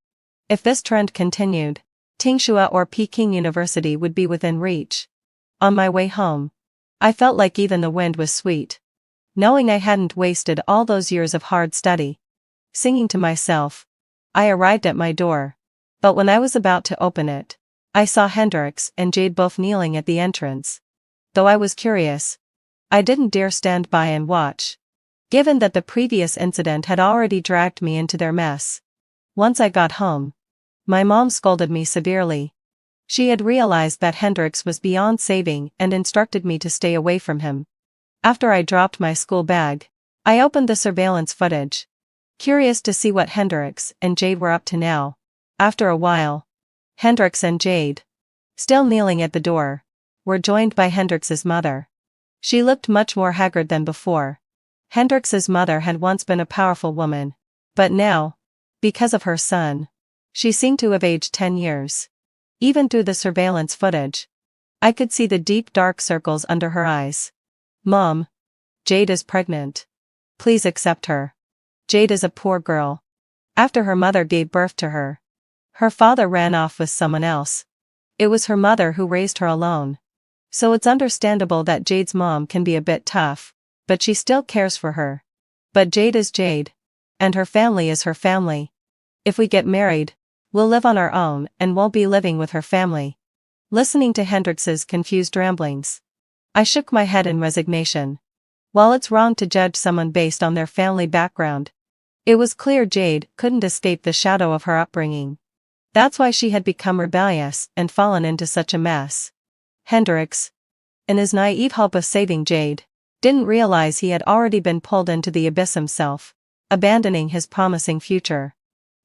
If this trend continued, Tsinghua or Peking University would be within reach. On my way home, I felt like even the wind was sweet, knowing I hadn't wasted all those years of hard study. Singing to myself, I arrived at my door, but when I was about to open it, I saw Hendrix and Jade both kneeling at the entrance. Though I was curious, I didn't dare stand by and watch, given that the previous incident had already dragged me into their mess. Once I got home, my mom scolded me severely. She had realized that Hendrix was beyond saving and instructed me to stay away from him. After I dropped my school bag, I opened the surveillance footage, curious to see what Hendrix and Jade were up to now. After a while, Hendrix and Jade, still kneeling at the door, were joined by Hendrix's mother. She looked much more haggard than before. Hendrix's mother had once been a powerful woman. But now, because of her son, she seemed to have aged 10 years. Even through the surveillance footage, I could see the deep dark circles under her eyes. Mom. Jade is pregnant. Please accept her. Jade is a poor girl. After her mother gave birth to her, her father ran off with someone else. It was her mother who raised her alone. So it's understandable that Jade's mom can be a bit tough, but she still cares for her. But Jade is Jade. And her family is her family. If we get married, we'll live on our own and won't be living with her family. Listening to Hendrix's confused ramblings, I shook my head in resignation. While it's wrong to judge someone based on their family background, it was clear Jade couldn't escape the shadow of her upbringing. That's why she had become rebellious and fallen into such a mess. Hendrix, in his naive hope of saving Jade, didn't realize he had already been pulled into the abyss himself, abandoning his promising future.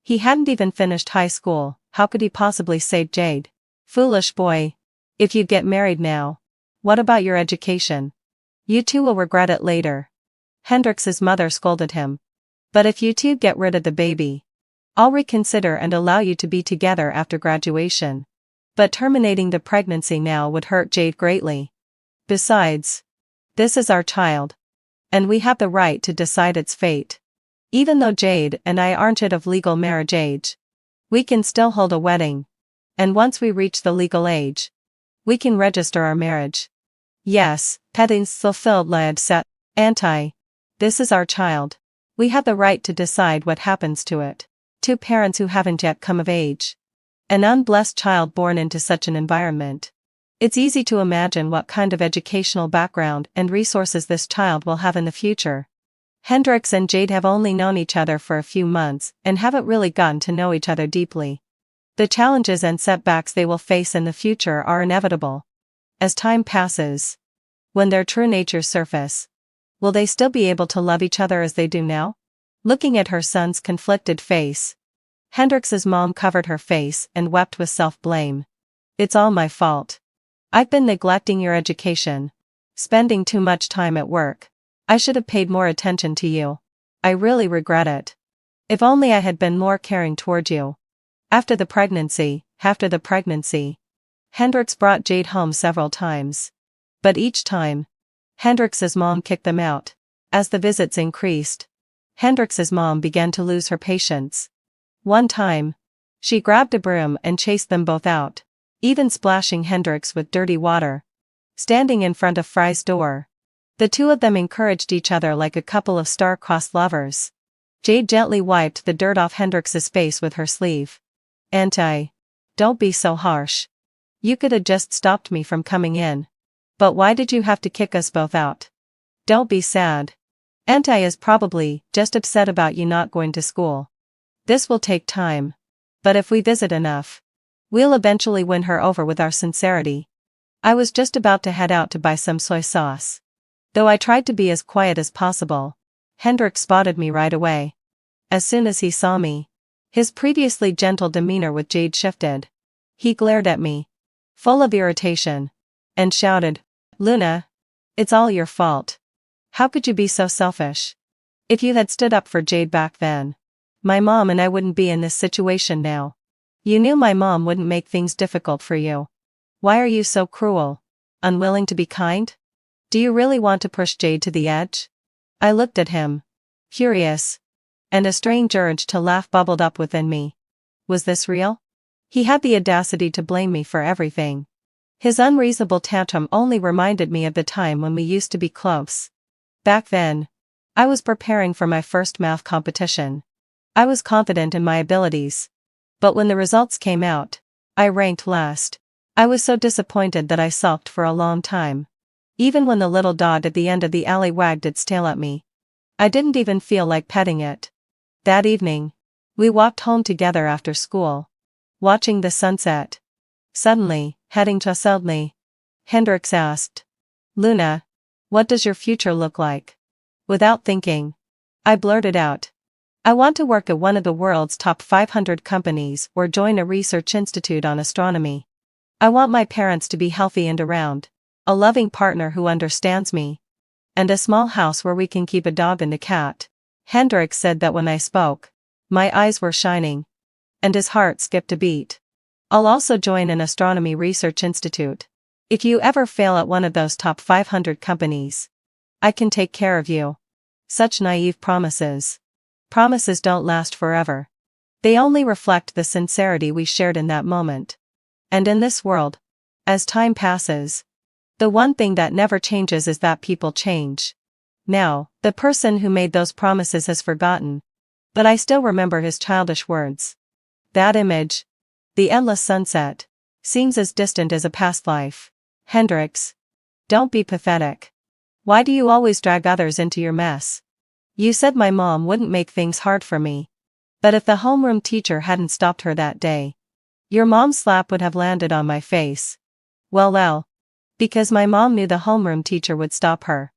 He hadn't even finished high school, how could he possibly save Jade? Foolish boy. If you get married now, what about your education? You two will regret it later. Hendrix's mother scolded him. But if you two get rid of the baby, I'll reconsider and allow you to be together after graduation. But terminating the pregnancy now would hurt Jade greatly. Besides, this is our child. And we have the right to decide its fate. Even though Jade and I aren't yet of legal marriage age, we can still hold a wedding. And once we reach the legal age, we can register our marriage. Yes, Pettins fulfilled lad set, this is our child. We have the right to decide what happens to it. Two parents who haven't yet come of age. An unblessed child born into such an environment. It's easy to imagine what kind of educational background and resources this child will have in the future. Hendrix and Jade have only known each other for a few months and haven't really gotten to know each other deeply. The challenges and setbacks they will face in the future are inevitable. As time passes, when their true natures surface, will they still be able to love each other as they do now? Looking at her son's conflicted face, Hendrix's mom covered her face and wept with self-blame. It's all my fault. I've been neglecting your education, spending too much time at work. I should have paid more attention to you. I really regret it. If only I had been more caring toward you. After the pregnancy, Hendrix brought Jade home several times. But each time, Hendrix's mom kicked them out. As the visits increased, Hendrix's mom began to lose her patience. One time, she grabbed a broom and chased them both out, even splashing Hendrix with dirty water. Standing in front of Fry's door, the two of them encouraged each other like a couple of star-crossed lovers. Jade gently wiped the dirt off Hendrix's face with her sleeve. Don't be so harsh. You could have just stopped me from coming in. But why did you have to kick us both out? Don't be sad. Is probably just upset about you not going to school. This will take time. But if we visit enough, we'll eventually win her over with our sincerity. I was just about to head out to buy some soy sauce. Though I tried to be as quiet as possible, Hendrix spotted me right away. As soon as he saw me, his previously gentle demeanor with Jade shifted. He glared at me, full of irritation, and shouted, Luna, it's all your fault. How could you be so selfish? If you had stood up for Jade back then, my mom and I wouldn't be in this situation now. You knew my mom wouldn't make things difficult for you. Why are you so cruel? Unwilling to be kind? Do you really want to push Jade to the edge? I looked at him, furious, and a strange urge to laugh bubbled up within me. Was this real? He had the audacity to blame me for everything. His unreasonable tantrum only reminded me of the time when we used to be close. Back then, I was preparing for my first math competition. I was confident in my abilities. But when the results came out, I ranked last. I was so disappointed that I sulked for a long time. Even when the little dog at the end of the alley wagged its tail at me, I didn't even feel like petting it. That evening, we walked home together after school, watching the sunset. Suddenly, heading to Seldny, Hendrix asked, Luna, what does your future look like? Without thinking, I blurted out, I want to work at one of the world's top 500 companies or join a research institute on astronomy. I want my parents to be healthy and around. a loving partner who understands me, and a small house where we can keep a dog and a cat. Hendrik said that when I spoke. My eyes were shining, and his heart skipped a beat. I'll also join an astronomy research institute. If you ever fail at one of those top 500 companies, I can take care of you. Such naive promises. Promises don't last forever. They only reflect the sincerity we shared in that moment. And in this world, as time passes, the one thing that never changes is that people change. Now, the person who made those promises has forgotten, but I still remember his childish words. That image, the endless sunset, seems as distant as a past life. Hendrix, don't be pathetic. Why do you always drag others into your mess? You said my mom wouldn't make things hard for me. But if the homeroom teacher hadn't stopped her that day, your mom's slap would have landed on my face. Well, because my mom knew the homeroom teacher would stop her.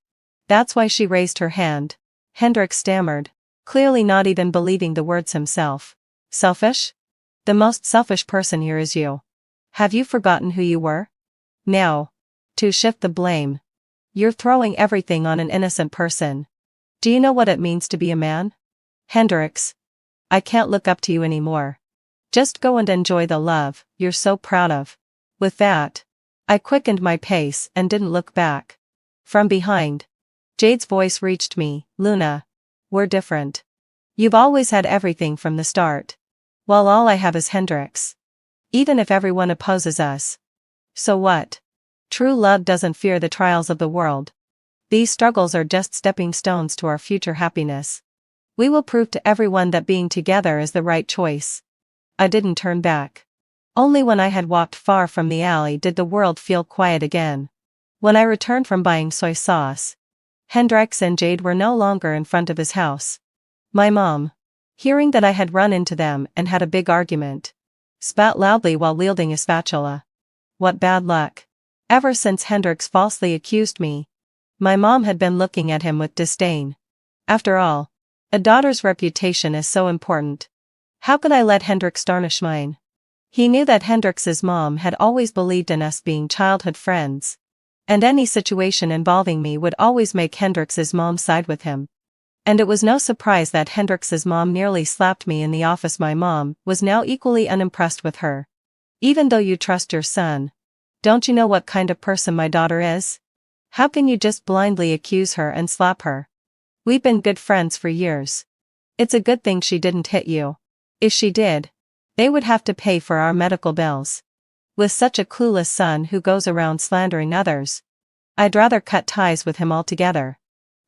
That's why she raised her hand. Hendrik stammered, clearly not even believing the words himself. Selfish? The most selfish person here is you. Have you forgotten who you were? Now, to shift the blame, you're throwing everything on an innocent person. Do you know what it means to be a man? Hendrix, I can't look up to you anymore. Just go and enjoy the love you're so proud of. With that, I quickened my pace and didn't look back. From behind, Jade's voice reached me. Luna, we're different. You've always had everything from the start, while all I have is Hendrix. Even if everyone opposes us. So what? True love doesn't fear the trials of the world. These struggles are just stepping stones to our future happiness. We will prove to everyone that being together is the right choice. I didn't turn back. Only when I had walked far from the alley did the world feel quiet again. When I returned from buying soy sauce, Hendrix and Jade were no longer in front of his house. My mom, hearing that I had run into them and had a big argument, spat loudly while wielding a spatula. What bad luck. Ever since Hendrix falsely accused me, my mom had been looking at him with disdain. After all, a daughter's reputation is so important. How could I let Hendrix tarnish mine? He knew that Hendrix's mom had always believed in us being childhood friends, and any situation involving me would always make Hendrix's mom side with him. And it was no surprise that Hendrix's mom nearly slapped me in the office. My mom was now equally unimpressed with her. Even though you trust your son, don't you know what kind of person my daughter is? How can you just blindly accuse her and slap her? We've been good friends for years. It's a good thing she didn't hit you. If she did, they would have to pay for our medical bills. With such a clueless son who goes around slandering others, I'd rather cut ties with him altogether.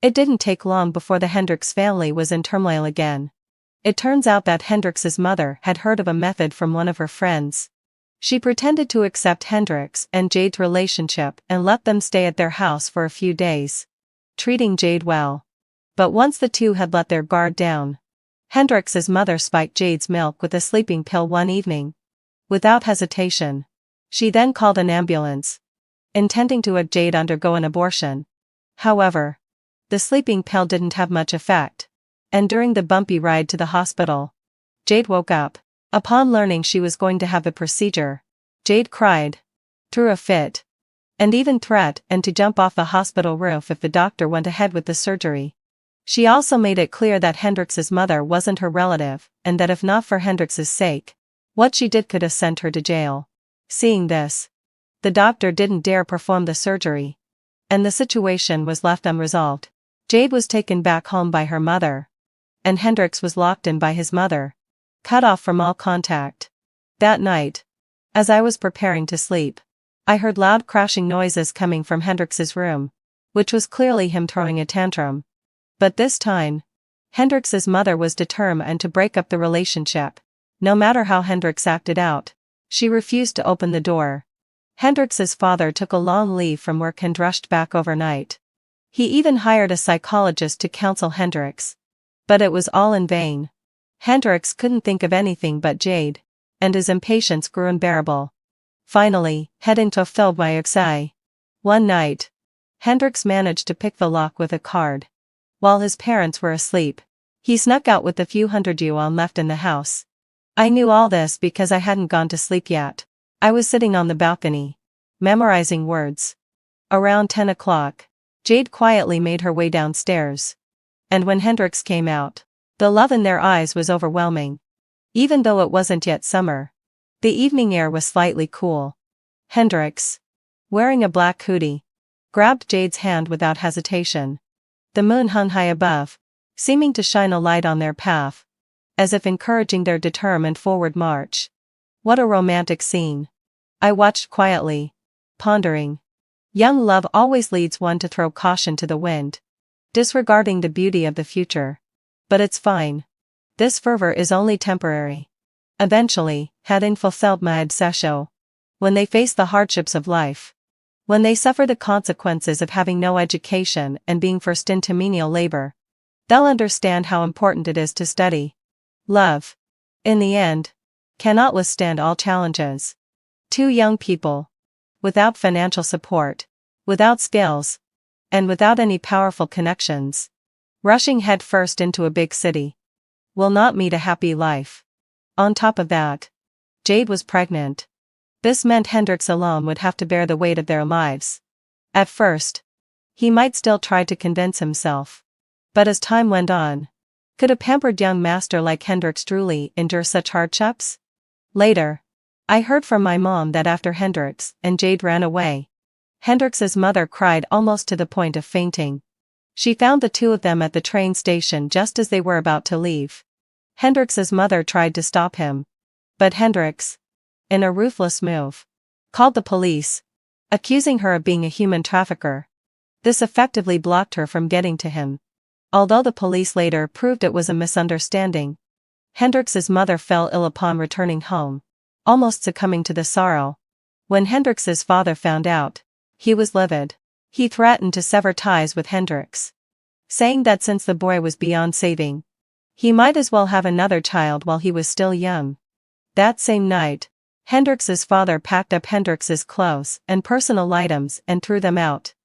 It didn't take long before the Hendrix family was in turmoil again. It turns out that Hendrix's mother had heard of a method from one of her friends. She pretended to accept Hendrix and Jade's relationship and let them stay at their house for a few days, treating Jade well. But once the two had let their guard down, Hendrix's mother spiked Jade's milk with a sleeping pill one evening. Without hesitation, she then called an ambulance, intending to have Jade undergo an abortion. However, the sleeping pill didn't have much effect, and during the bumpy ride to the hospital, Jade woke up. Upon learning she was going to have a procedure, Jade cried, threw a fit, and even threatened to jump off the hospital roof if the doctor went ahead with the surgery. She also made it clear that Hendrix's mother wasn't her relative, and that if not for Hendrix's sake, what she did could have sent her to jail. Seeing this, the doctor didn't dare perform the surgery, and the situation was left unresolved. Jade was taken back home by her mother, and Hendrix was locked in by his mother, cut off from all contact. That night, as I was preparing to sleep, I heard loud crashing noises coming from Hendrix's room, which was clearly him throwing a tantrum. But this time, Hendrix's mother was determined to break up the relationship. No matter how Hendrix acted out, she refused to open the door. Hendrix's father took a long leave from work and rushed back overnight. He even hired a psychologist to counsel Hendrix. But it was all in vain. Hendrix couldn't think of anything but Jade, and his impatience grew unbearable. Finally, heading to filled by Oxai. One night, Hendrix managed to pick the lock with a card. While his parents were asleep, he snuck out with the few hundred yuan left in the house. I knew all this because I hadn't gone to sleep yet. I was sitting on the balcony, memorizing words. Around 10 o'clock, Jade quietly made her way downstairs. And when Hendrix came out, the love in their eyes was overwhelming. Even though it wasn't yet summer, the evening air was slightly cool. Hendrix, wearing a black hoodie, grabbed Jade's hand without hesitation. The moon hung high above, seeming to shine a light on their path, as if encouraging their determined forward march. What a romantic scene. I watched quietly, pondering. Young love always leads one to throw caution to the wind, disregarding the beauty of the future. But it's fine. This fervor is only temporary. Eventually, having fulfilled my obsession, when they face the hardships of life, when they suffer the consequences of having no education and being forced into menial labor, they'll understand how important it is to study. Love, in the end, cannot withstand all challenges. Two young people, without financial support, without skills, and without any powerful connections, rushing headfirst into a big city, will not meet a happy life. On top of that, Jade was pregnant. This meant Hendrix alone would have to bear the weight of their lives. At first, he might still try to convince himself. But as time went on, could a pampered young master like Hendrix truly endure such hardships? Later, I heard from my mom that after Hendrix and Jade ran away, Hendrix's mother cried almost to the point of fainting. She found the two of them at the train station just as they were about to leave. Hendrix's mother tried to stop him, but Hendrix, in a ruthless move, called the police, accusing her of being a human trafficker. This effectively blocked her from getting to him. Although the police later proved it was a misunderstanding, Hendrix's mother fell ill upon returning home, almost succumbing to the sorrow. When Hendrix's father found out, he was livid. He threatened to sever ties with Hendrix, saying that since the boy was beyond saving, he might as well have another child while he was still young. That same night, Hendrix's father packed up Hendrix's clothes and personal items and threw them out.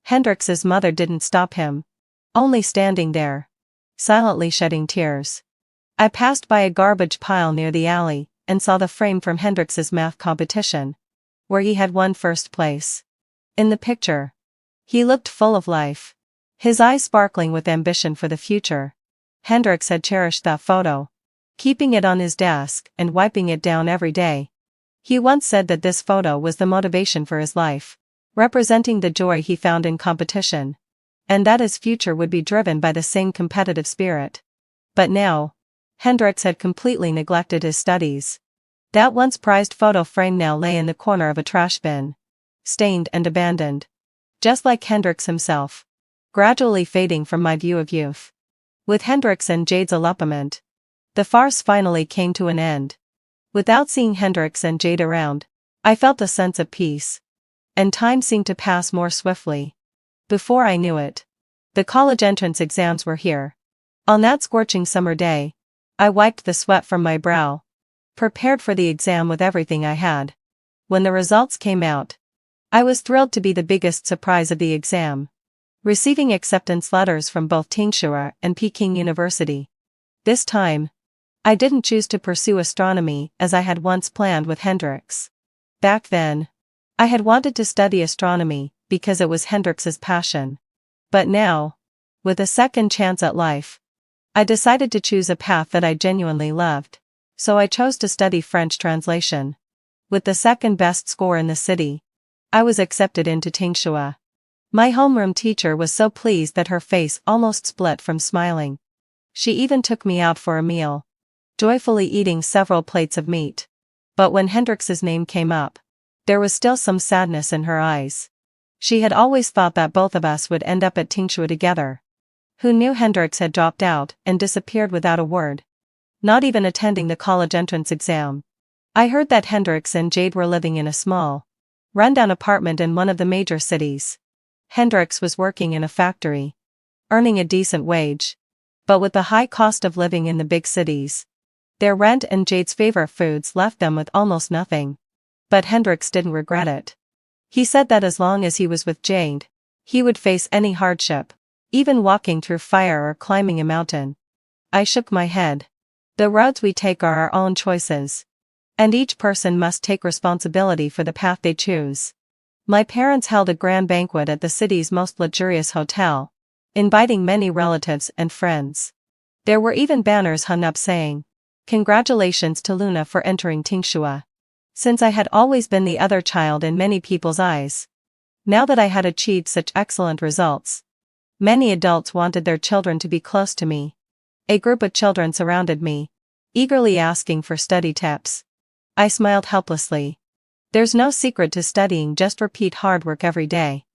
Hendrix's mother didn't stop him, only standing there, silently shedding tears. I passed by a garbage pile near the alley and saw the frame from Hendrix's math competition, where he had won first place. In the picture, he looked full of life, his eyes sparkling with ambition for the future. Hendrix had cherished that photo, keeping it on his desk and wiping it down every day. He once said that this photo was the motivation for his life, representing the joy he found in competition, and that his future would be driven by the same competitive spirit. But now, Hendrix had completely neglected his studies. That once prized photo frame now lay in the corner of a trash bin, stained and abandoned, just like Hendrix himself, gradually fading from my view of youth. With Hendrix and Jade's elopement, the farce finally came to an end. Without seeing Hendrix and Jade around, I felt a sense of peace, and time seemed to pass more swiftly. Before I knew it, the college entrance exams were here. On that scorching summer day, I wiped the sweat from my brow, prepared for the exam with everything I had. When the results came out, I was thrilled to be the biggest surprise of the exam, receiving acceptance letters from both Tsinghua and Peking University. This time, I didn't choose to pursue astronomy as I had once planned with Hendrix. Back then, I had wanted to study astronomy because it was Hendrix's passion. But now, with a second chance at life, I decided to choose a path that I genuinely loved, so I chose to study French translation. With the second best score in the city, I was accepted into Tsinghua. My homeroom teacher was so pleased that her face almost split from smiling. She even took me out for a meal, joyfully eating several plates of meat. But when Hendrix's name came up, there was still some sadness in her eyes. She had always thought that both of us would end up at Tsinghua together. Who knew Hendrix had dropped out and disappeared without a word, not even attending the college entrance exam. I heard that Hendrix and Jade were living in a small, rundown apartment in one of the major cities. Hendrix was working in a factory, earning a decent wage. But with the high cost of living in the big cities, their rent and Jade's favorite foods left them with almost nothing. But Hendrix didn't regret it. He said that as long as he was with Jade, he would face any hardship, even walking through fire or climbing a mountain. I shook my head. The roads we take are our own choices, and each person must take responsibility for the path they choose. My parents held a grand banquet at the city's most luxurious hotel, inviting many relatives and friends. There were even banners hung up saying, "Congratulations to Luna for entering Tingxua." Since I had always been the other child in many people's eyes, now that I had achieved such excellent results, many adults wanted their children to be close to me. A group of children surrounded me, eagerly asking for study tips. I smiled helplessly. There's no secret to studying, just repeat hard work every day.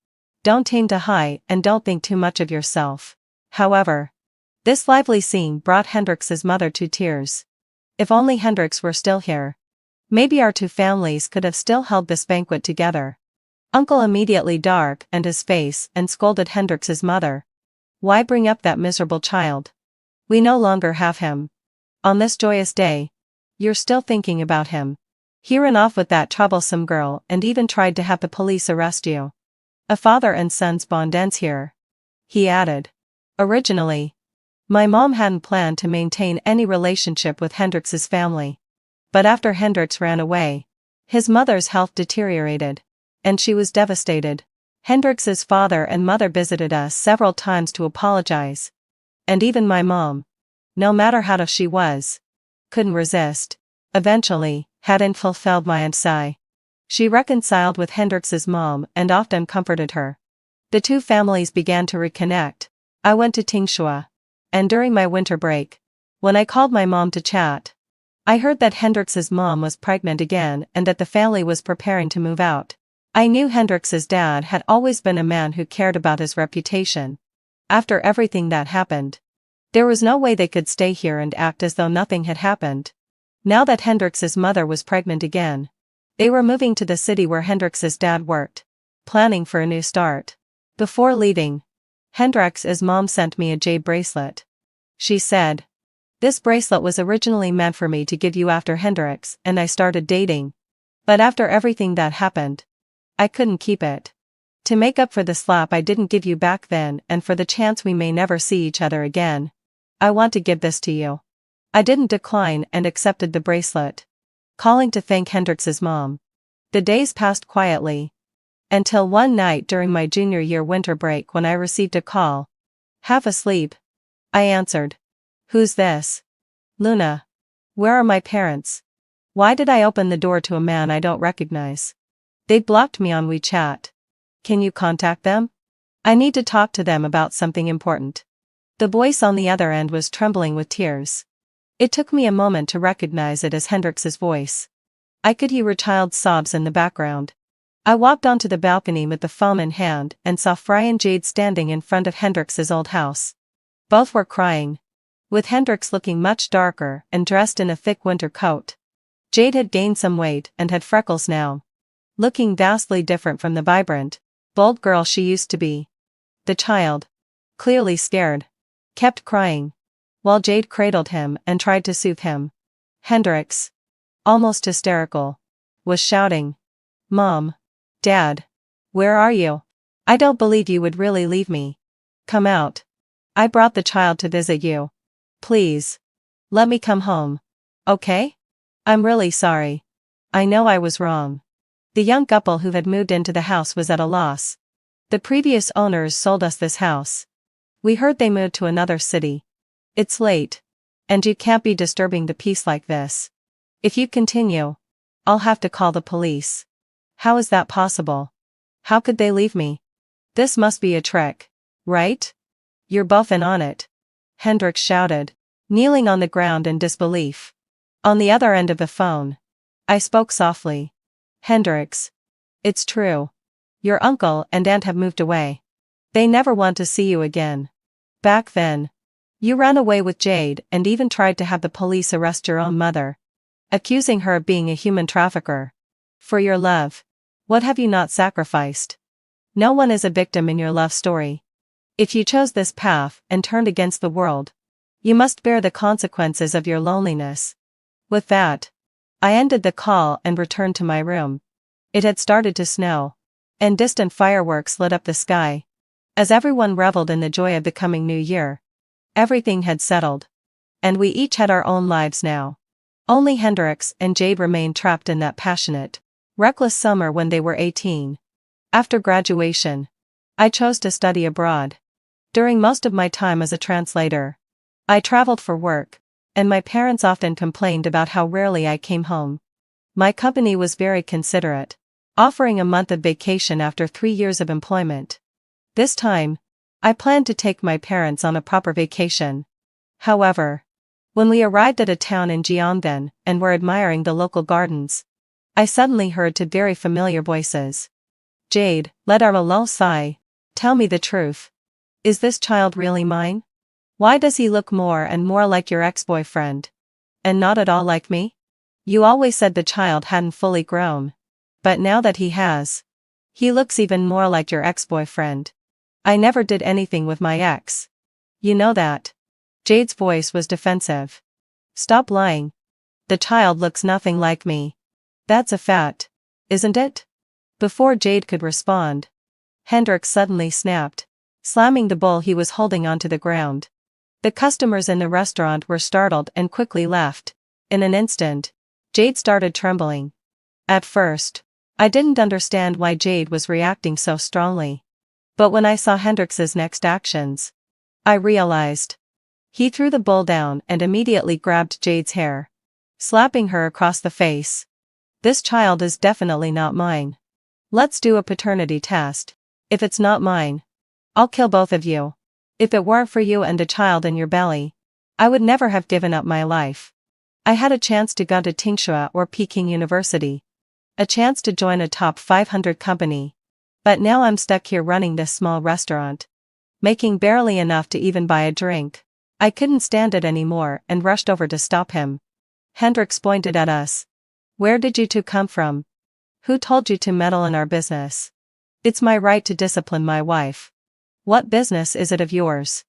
Don't aim too high and don't think too much of yourself. However, this lively scene brought Hendrix's mother to tears. If only Hendrix were still here. Maybe our two families could have still held this banquet together. Uncle immediately darkened his face and scolded Hendrix's mother. Why bring up that miserable child? We no longer have him. On this joyous day, you're still thinking about him. He ran off with that troublesome girl and even tried to have the police arrest you. A father and son's bond ends here. He added. Originally, my mom hadn't planned to maintain any relationship with Hendrix's family. But after Hendrix ran away, his mother's health deteriorated, and she was devastated. Hendrix's father and mother visited us several times to apologize. And even my mom, no matter how tough she was, couldn't resist. Eventually, hadn't fulfilled my desire. She reconciled with Hendrix's mom and often comforted her. The two families began to reconnect. I went to Tingxua. And during my winter break, when I called my mom to chat, I heard that Hendrix's mom was pregnant again and that the family was preparing to move out. I knew Hendrix's dad had always been a man who cared about his reputation. After everything that happened, there was no way they could stay here and act as though nothing had happened. Now that Hendrix's mother was pregnant again, they were moving to the city where Hendrix's dad worked, planning for a new start. Before leaving, Hendrix's mom sent me a jade bracelet. She said, "This bracelet was originally meant for me to give you after Hendrix and I started dating. But after everything that happened, I couldn't keep it. To make up for the slap I didn't give you back then and for the chance we may never see each other again, I want to give this to you." I didn't decline and accepted the bracelet, calling to thank Hendrix's mom. The days passed quietly, until one night during my junior year winter break when I received a call. Half asleep, I answered. "Who's this?" "Luna. Where are my parents? Why did I open the door to a man I don't recognize? They blocked me on WeChat. Can you contact them? I need to talk to them about something important." The voice on the other end was trembling with tears. It took me a moment to recognize it as Hendrix's voice. I could hear child's sobs in the background. I walked onto the balcony with the phone in hand and saw Fry and Jade standing in front of Hendrix's old house. Both were crying, with Hendrix looking much darker and dressed in a thick winter coat. Jade had gained some weight and had freckles now, looking vastly different from the vibrant, bold girl she used to be. The child, clearly scared, kept crying, while Jade cradled him and tried to soothe him. Hendrix, almost hysterical, was shouting, "Mom! Dad! Where are you? I don't believe you would really leave me. Come out. I brought the child to visit you. Please. Let me come home. Okay? I'm really sorry. I know I was wrong." The young couple who had moved into the house was at a loss. "The previous owners sold us this house. We heard they moved to another city. It's late, and you can't be disturbing the peace like this. If you continue, I'll have to call the police." "How is that possible? How could they leave me? This must be a trick, right? You're both in on it," Hendrix shouted, kneeling on the ground in disbelief. On the other end of the phone, I spoke softly. "Hendrix, it's true. Your uncle and aunt have moved away. They never want to see you again. Back then, you ran away with Jade and even tried to have the police arrest your own mother, accusing her of being a human trafficker. For your love, what have you not sacrificed? No one is a victim in your love story. If you chose this path and turned against the world, you must bear the consequences of your loneliness." With that, I ended the call and returned to my room. It had started to snow, and distant fireworks lit up the sky. As everyone reveled in the joy of the coming new year, everything had settled, and we each had our own lives now. Only Hendrix and Jade remained trapped in that passionate, reckless summer when they were 18. After graduation, I chose to study abroad. During most of my time as a translator, I traveled for work, and my parents often complained about how rarely I came home. My company was very considerate, offering a month of vacation after 3 years of employment. This time, I planned to take my parents on a proper vacation. However, when we arrived at a town in Gyeongdon and were admiring the local gardens, I suddenly heard two very familiar voices. "Jade, let our low sigh. Tell me the truth. Is this child really mine? Why does he look more and more like your ex-boyfriend? And not at all like me? You always said the child hadn't fully grown. But now that he has, he looks even more like your ex-boyfriend. I never did anything with my ex. You know that." Jade's voice was defensive. "Stop lying. The child looks nothing like me. That's a fact, isn't it?" Before Jade could respond, Hendrik suddenly snapped, slamming the bowl he was holding onto the ground. The customers in the restaurant were startled and quickly left. In an instant, Jade started trembling. At first, I didn't understand why Jade was reacting so strongly. But when I saw Hendrix's next actions, I realized. He threw the bowl down and immediately grabbed Jade's hair, slapping her across the face. "This child is definitely not mine. Let's do a paternity test. If it's not mine, I'll kill both of you. If it weren't for you and a child in your belly, I would never have given up my life. I had a chance to go to Tsinghua or Peking University. A chance to join a top 500 company. But now I'm stuck here running this small restaurant, making barely enough to even buy a drink." I couldn't stand it anymore and rushed over to stop him. Hendrix pointed at us. "Where did you two come from? Who told you to meddle in our business? It's my right to discipline my wife. What business is it of yours?"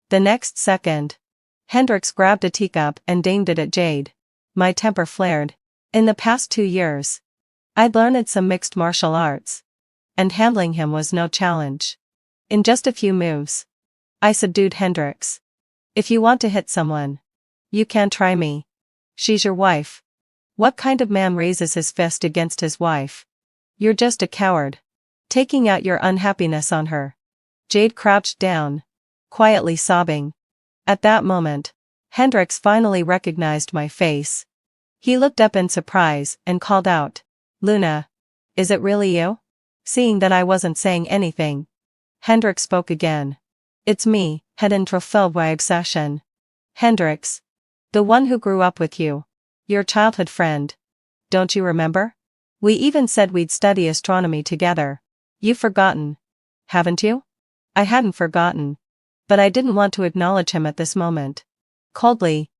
The next second, Hendrix grabbed a teacup and aimed it at Jade. My temper flared. In the past 2 years, I'd learned some mixed martial arts, and handling him was no challenge. In just a few moves, I subdued Hendrix. "If you want to hit someone, you can try me. She's your wife. What kind of man raises his fist against his wife? You're just a coward, taking out your unhappiness on her." Jade crouched down, quietly sobbing. At that moment, Hendrix finally recognized my face. He looked up in surprise and called out, "Luna, is it really you?" Seeing that I wasn't saying anything, Hendrix spoke again. "It's me, head and trophy obsession. Hendrix. The one who grew up with you. Your childhood friend. Don't you remember? We even said we'd study astronomy together. You've forgotten, haven't you?" I hadn't forgotten, but I didn't want to acknowledge him at this moment. Coldly,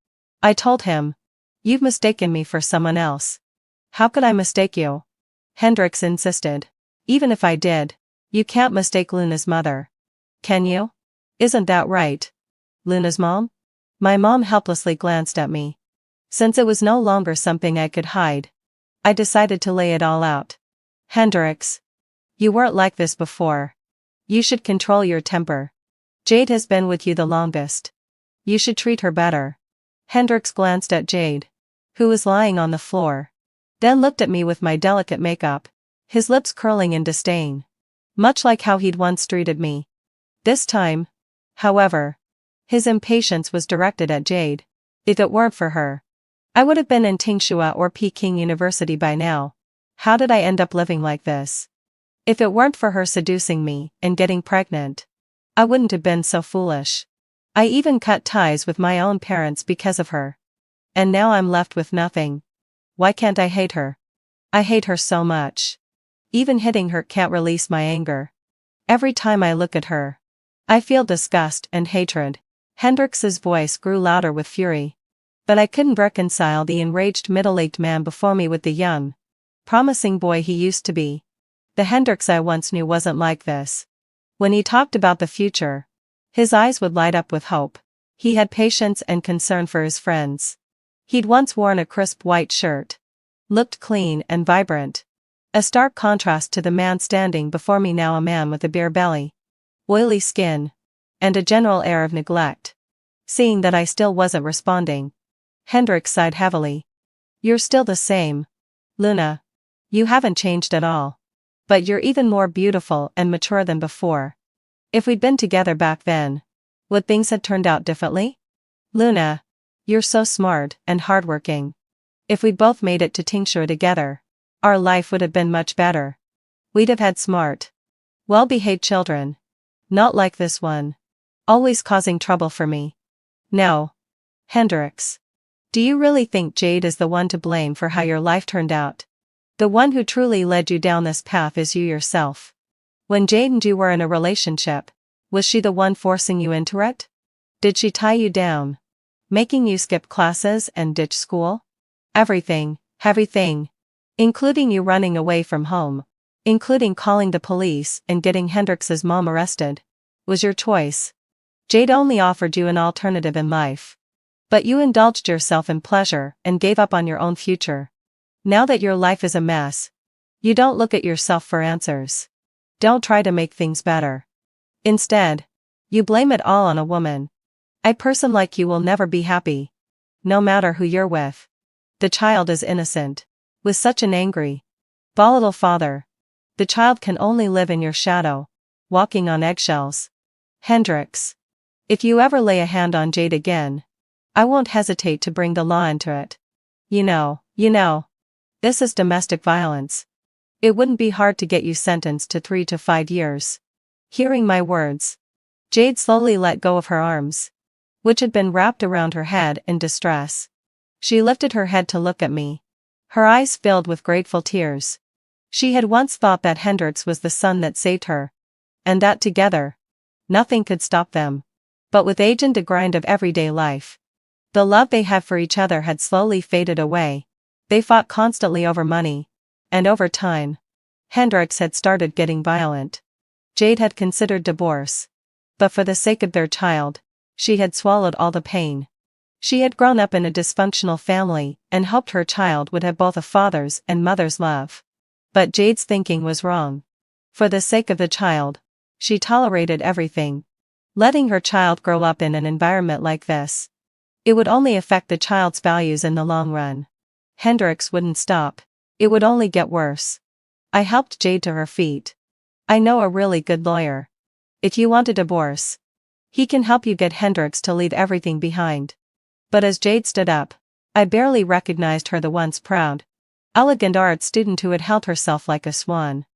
I told him, "You've mistaken me for someone else." "How could I mistake you?" Hendrix insisted. "Even if I did, you can't mistake Luna's mother. Can you? Isn't that right? Luna's mom?" My mom helplessly glanced at me. Since it was no longer something I could hide, I decided to lay it all out. "Hendrix, you weren't like this before. You should control your temper. Jade has been with you the longest. You should treat her better." Hendrix glanced at Jade, who was lying on the floor, then looked at me with my delicate makeup, his lips curling in disdain, much like how he'd once treated me. This time, however, his impatience was directed at Jade. If it weren't for her, I would have been in Tsinghua or Peking University by now. How did I end up living like this? If it weren't for her seducing me and getting pregnant, I wouldn't have been so foolish. I even cut ties with my own parents because of her. And now I'm left with nothing. Why can't I hate her? I hate her so much. Even hitting her can't release my anger. Every time I look at her, I feel disgust and hatred. Hendrix's voice grew louder with fury. But I couldn't reconcile the enraged middle-aged man before me with the young, promising boy he used to be. The Hendrix I once knew wasn't like this. When he talked about the future, his eyes would light up with hope. He had patience and concern for his friends. He'd once worn a crisp white shirt, looked clean and vibrant. A stark contrast to the man standing before me now, a man with a bare belly, oily skin, and a general air of neglect. Seeing that I still wasn't responding, Hendrix sighed heavily. "You're still the same, Luna. You haven't changed at all. But you're even more beautiful and mature than before. If we'd been together back then, would things have turned out differently? Luna, you're so smart and hardworking. If we'd both made it to Tingshui together, our life would have been much better. We'd have had smart, well-behaved children. Not like this one. Always causing trouble for me. No. Hendrix. Do you really think Jade is the one to blame for how your life turned out? The one who truly led you down this path is you yourself. When Jade and you were in a relationship, was she the one forcing you into it? Did she tie you down? Making you skip classes and ditch school? Everything. Including you running away from home. Including calling the police and getting Hendrix's mom arrested. Was your choice. Jade only offered you an alternative in life. But you indulged yourself in pleasure and gave up on your own future. Now that your life is a mess, you don't look at yourself for answers. Don't try to make things better. Instead, you blame it all on a woman. A person like you will never be happy. No matter who you're with. The child is innocent. With such an angry, volatile father, the child can only live in your shadow, walking on eggshells. Hendrix. If you ever lay a hand on Jade again, I won't hesitate to bring the law into it. You know. This is domestic violence. It wouldn't be hard to get you sentenced to 3 to 5 years. Hearing my words, Jade slowly let go of her arms, which had been wrapped around her head in distress. She lifted her head to look at me. Her eyes filled with grateful tears. She had once thought that Hendrix was the son that saved her. And that together, nothing could stop them. But with age and the grind of everyday life, the love they had for each other had slowly faded away. They fought constantly over money. And over time, Hendrix had started getting violent. Jade had considered divorce. But for the sake of their child, she had swallowed all the pain. She had grown up in a dysfunctional family and hoped her child would have both a father's and mother's love. But Jade's thinking was wrong. For the sake of the child, she tolerated everything. Letting her child grow up in an environment like this, it would only affect the child's values in the long run. Hendrix wouldn't stop. It would only get worse. I helped Jade to her feet. I know a really good lawyer. If you want a divorce, he can help you get Hendrix to leave everything behind. But as Jade stood up, I barely recognized her, the once proud, elegant art student who had held herself like a swan.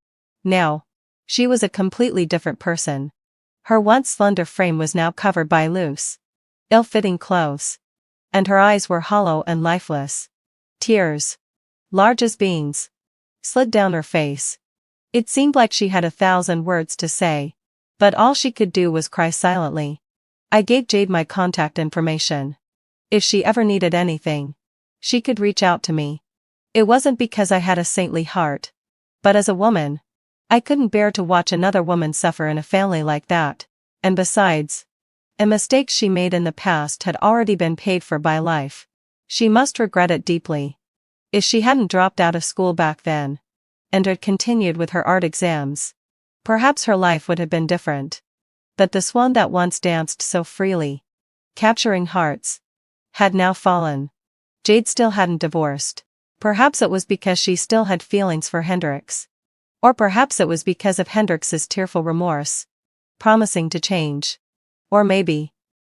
Now, she was a completely different person. Her once slender frame was now covered by loose, ill-fitting clothes. And her eyes were hollow and lifeless. Tears, large as beans, slid down her face. It seemed like she had 1,000 words to say, but all she could do was cry silently. I gave Jade my contact information. If she ever needed anything, she could reach out to me. It wasn't because I had a saintly heart, but as a woman, I couldn't bear to watch another woman suffer in a family like that. And besides, a mistake she made in the past had already been paid for by life. She must regret it deeply. If she hadn't dropped out of school back then, and had continued with her art exams, perhaps her life would have been different. But the swan that once danced so freely, capturing hearts, had now fallen. Jade still hadn't divorced. Perhaps it was because she still had feelings for Hendrix. Or perhaps it was because of Hendrix's tearful remorse, promising to change. Or maybe,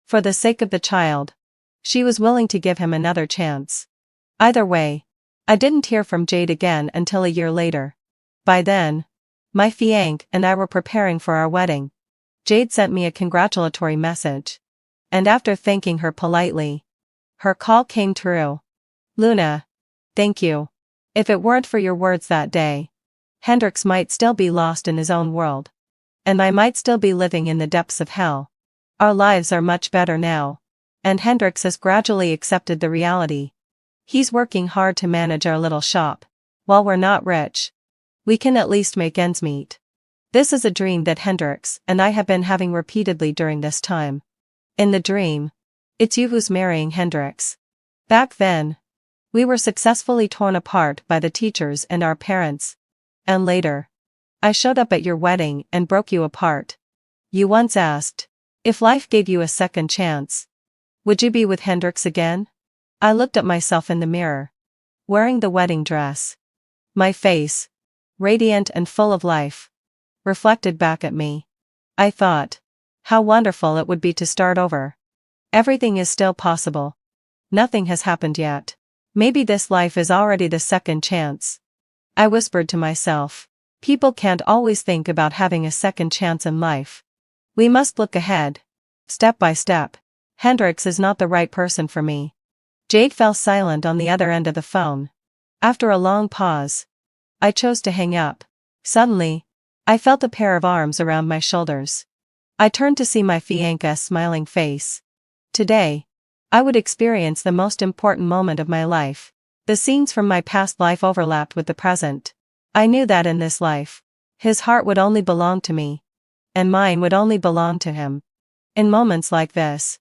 for the sake of the child, she was willing to give him another chance. Either way, I didn't hear from Jade again until a year later. By then, my fiancé and I were preparing for our wedding. Jade sent me a congratulatory message. And after thanking her politely, her call came through. Luna, thank you. If it weren't for your words that day, Hendrix might still be lost in his own world. And I might still be living in the depths of hell. Our lives are much better now. And Hendrix has gradually accepted the reality. He's working hard to manage our little shop. While we're not rich, we can at least make ends meet. This is a dream that Hendrix and I have been having repeatedly during this time. In the dream, it's you who's marrying Hendrix. Back then, we were successfully torn apart by the teachers and our parents. And later, I showed up at your wedding and broke you apart. You once asked, if life gave you a second chance, would you be with Hendrix again? I looked at myself in the mirror, wearing the wedding dress. My face radiant and full of life, reflected back at me. I thought, how wonderful it would be to start over. Everything is still possible. Nothing has happened yet. Maybe this life is already the second chance. I whispered to myself. People can't always think about having a second chance in life. We must look ahead. Step by step. Hendrix is not the right person for me. Jade fell silent on the other end of the phone. After a long pause, I chose to hang up. Suddenly, I felt a pair of arms around my shoulders. I turned to see my fianca's smiling face. Today, I would experience the most important moment of my life. The scenes from my past life overlapped with the present. I knew that in this life, his heart would only belong to me, and mine would only belong to him. In moments like this,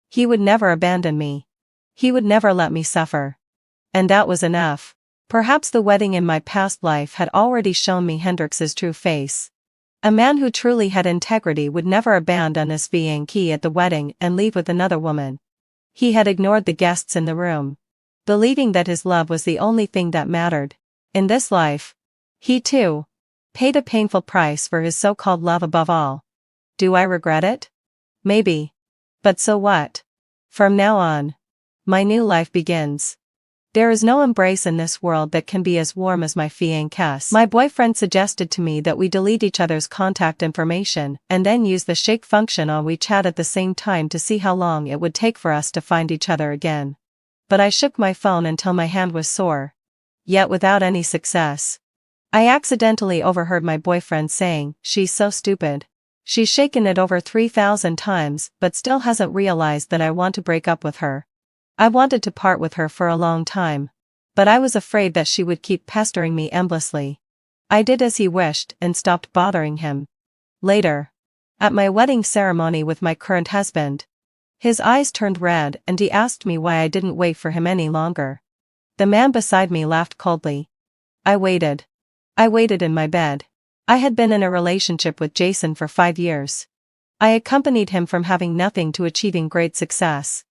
he would never abandon me. He would never let me suffer. And that was enough. Perhaps the wedding in my past life had already shown me Hendrix's true face. A man who truly had integrity would never abandon his fiancée at the wedding and leave with another woman. He had ignored the guests in the room, believing that his love was the only thing that mattered. In this life, he too paid a painful price for his so-called love above all. Do I regret it? Maybe. But so what? From now on, my new life begins. There is no embrace in this world that can be as warm as my fiancée. My boyfriend suggested to me that we delete each other's contact information and then use the shake function on WeChat at the same time to see how long it would take for us to find each other again. But I shook my phone until my hand was sore. Yet without any success. I accidentally overheard my boyfriend saying, "She's so stupid. She's shaken it over 3,000 times but still hasn't realized that I want to break up with her. I wanted to part with her for a long time, but I was afraid that she would keep pestering me endlessly." I did as he wished and stopped bothering him. Later, at my wedding ceremony with my current husband, his eyes turned red and he asked me why I didn't wait for him any longer. The man beside me laughed coldly. I waited. I waited in my bed. I had been in a relationship with Jason for 5 years. I accompanied him from having nothing to achieving great success.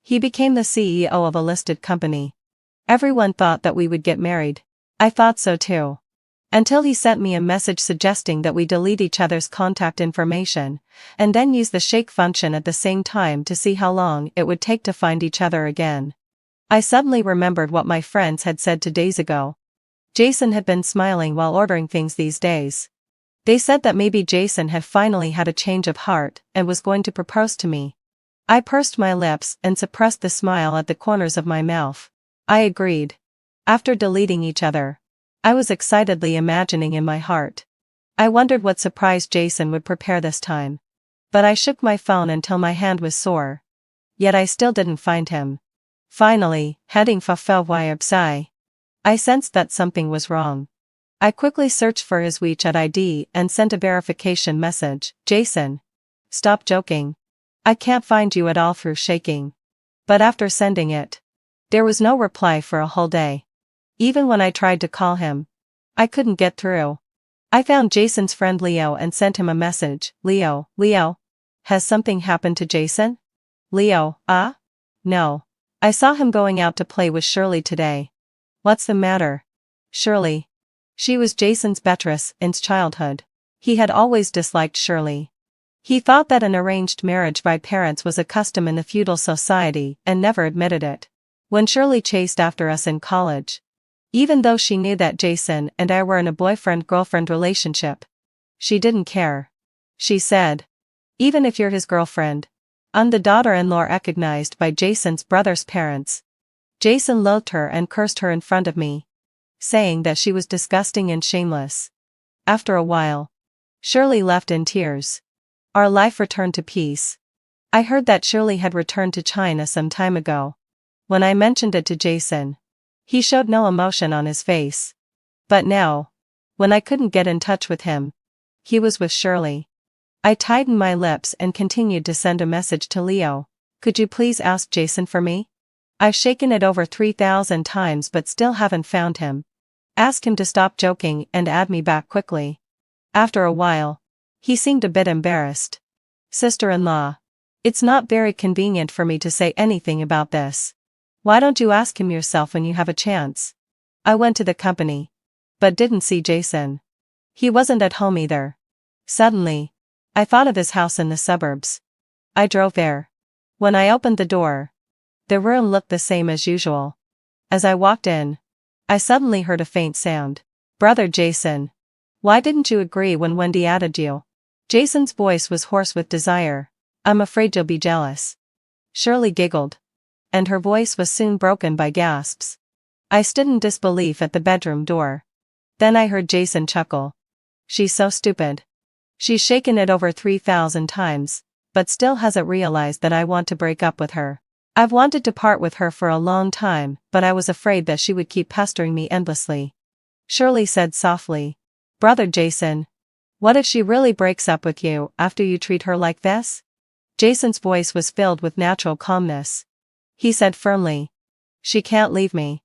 He became the CEO of a listed company. Everyone thought that we would get married. I thought so too. Until he sent me a message suggesting that we delete each other's contact information, and then use the shake function at the same time to see how long it would take to find each other again. I suddenly remembered what my friends had said 2 days ago. Jason had been smiling while ordering things these days. They said that maybe Jason had finally had a change of heart and was going to propose to me. I pursed my lips and suppressed the smile at the corners of my mouth. I agreed. After deleting each other, I was excitedly imagining in my heart. I wondered what surprise Jason would prepare this time. But I shook my phone until my hand was sore. Yet I still didn't find him. Finally, heading for website, I sensed that something was wrong. I quickly searched for his WeChat ID and sent a verification message. "Jason, stop joking. I can't find you at all through shaking." But after sending it, there was no reply for a whole day. Even when I tried to call him, I couldn't get through. I found Jason's friend Leo and sent him a message. Leo, has something happened to Jason? Leo, no. I saw him going out to play with Shirley today. What's the matter? Shirley. She was Jason's betrayal in childhood. He had always disliked Shirley. He thought that an arranged marriage by parents was a custom in the feudal society and never admitted it. When Shirley chased after us in college, even though she knew that Jason and I were in a boyfriend-girlfriend relationship, she didn't care. She said, "Even if you're his girlfriend, I'm the daughter-in-law recognized by Jason's brother's parents." Jason loathed her and cursed her in front of me, saying that she was disgusting and shameless. After a while, Shirley left in tears. Our life returned to peace. I heard that Shirley had returned to China some time ago. When I mentioned it to Jason, he showed no emotion on his face. But now, when I couldn't get in touch with him, he was with Shirley. I tightened my lips and continued to send a message to Leo. "Could you please ask Jason for me? I've shaken it over 3,000 times but still haven't found him. Ask him to stop joking and add me back quickly." After a while, he seemed a bit embarrassed. "Sister-in-law, it's not very convenient for me to say anything about this. Why don't you ask him yourself when you have a chance?" I went to the company. but didn't see Jason. He wasn't at home either. Suddenly, I thought of his house in the suburbs. I drove there. When I opened the door, the room looked the same as usual. As I walked in, I suddenly heard a faint sound. "Brother Jason, why didn't you agree when Wendy added you?" Jason's voice was hoarse with desire. "I'm afraid you'll be jealous." Shirley giggled, and her voice was soon broken by gasps. I stood in disbelief at the bedroom door. Then I heard Jason chuckle. "She's so stupid. She's shaken it over 3,000 times, but still hasn't realized that I want to break up with her. I've wanted to part with her for a long time, but I was afraid that she would keep pestering me endlessly." Shirley said softly, "Brother Jason, what if she really breaks up with you after you treat her like this?" Jason's voice was filled with natural calmness. He said firmly, "She can't leave me."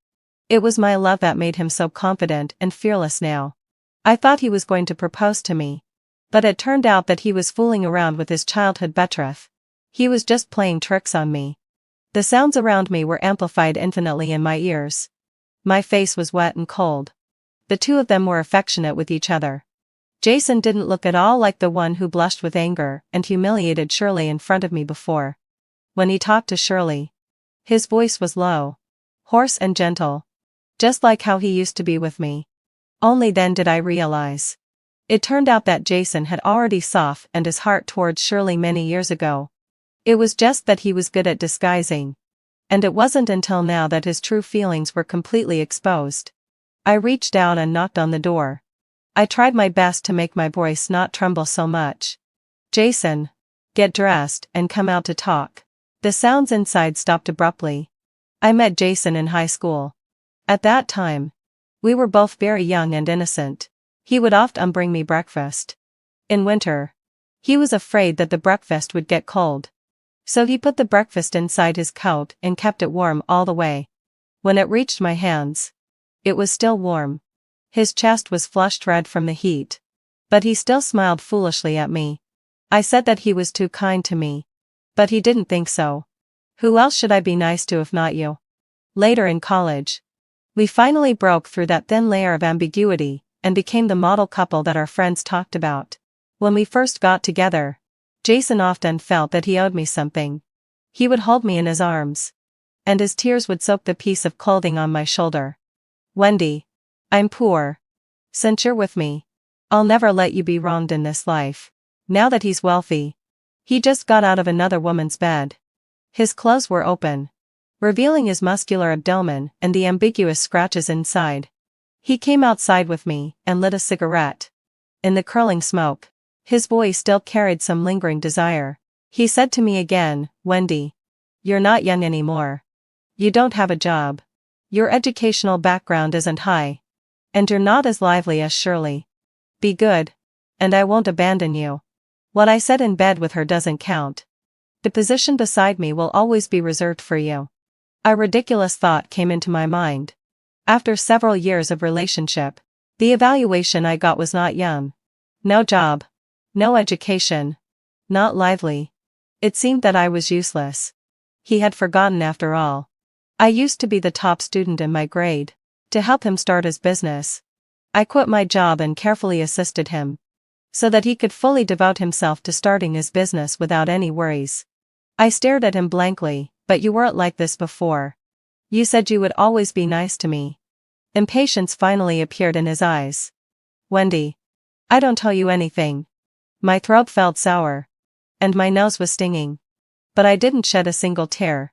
It was my love that made him so confident and fearless now. I thought he was going to propose to me, but it turned out that he was fooling around with his childhood betrothed. He was just playing tricks on me. The sounds around me were amplified infinitely in my ears. My face was wet and cold. The two of them were affectionate with each other. Jason didn't look at all like the one who blushed with anger and humiliated Shirley in front of me before. When he talked to Shirley, his voice was low, hoarse and gentle, just like how he used to be with me. Only then did I realize. It turned out that Jason had already softened his heart towards Shirley many years ago. It was just that he was good at disguising. And it wasn't until now that his true feelings were completely exposed. I reached out and knocked on the door. I tried my best to make my voice not tremble so much. "Jason, get dressed and come out to talk." The sounds inside stopped abruptly. I met Jason in high school. At that time, we were both very young and innocent. He would often bring me breakfast. In winter, he was afraid that the breakfast would get cold. So he put the breakfast inside his coat and kept it warm all the way. When it reached my hands, it was still warm. His chest was flushed red from the heat. But he still smiled foolishly at me. I said that he was too kind to me. But he didn't think so. Who else should I be nice to if not you? Later in college, we finally broke through that thin layer of ambiguity and became the model couple that our friends talked about. When we first got together, Jason often felt that he owed me something. He would hold me in his arms, and his tears would soak the piece of clothing on my shoulder. "Wendy, I'm poor. Since you're with me, I'll never let you be wronged in this life." Now that he's wealthy, he just got out of another woman's bed. His clothes were open, revealing his muscular abdomen and the ambiguous scratches inside. He came outside with me and lit a cigarette. In the curling smoke, his voice still carried some lingering desire. He said to me again, "Wendy, you're not young anymore. You don't have a job. Your educational background isn't high. And you're not as lively as Shirley. Be good, and I won't abandon you. What I said in bed with her doesn't count. The position beside me will always be reserved for you." A ridiculous thought came into my mind. After several years of relationship, the evaluation I got was not young. No job. No education. Not lively. It seemed that I was useless. He had forgotten after all. I used to be the top student in my grade. To help him start his business, I quit my job and carefully assisted him, so that he could fully devote himself to starting his business without any worries. I stared at him blankly. "But you weren't like this before. You said you would always be nice to me." Impatience finally appeared in his eyes. "Wendy, I don't tell you anything." My throat felt sour, and my nose was stinging. But I didn't shed a single tear.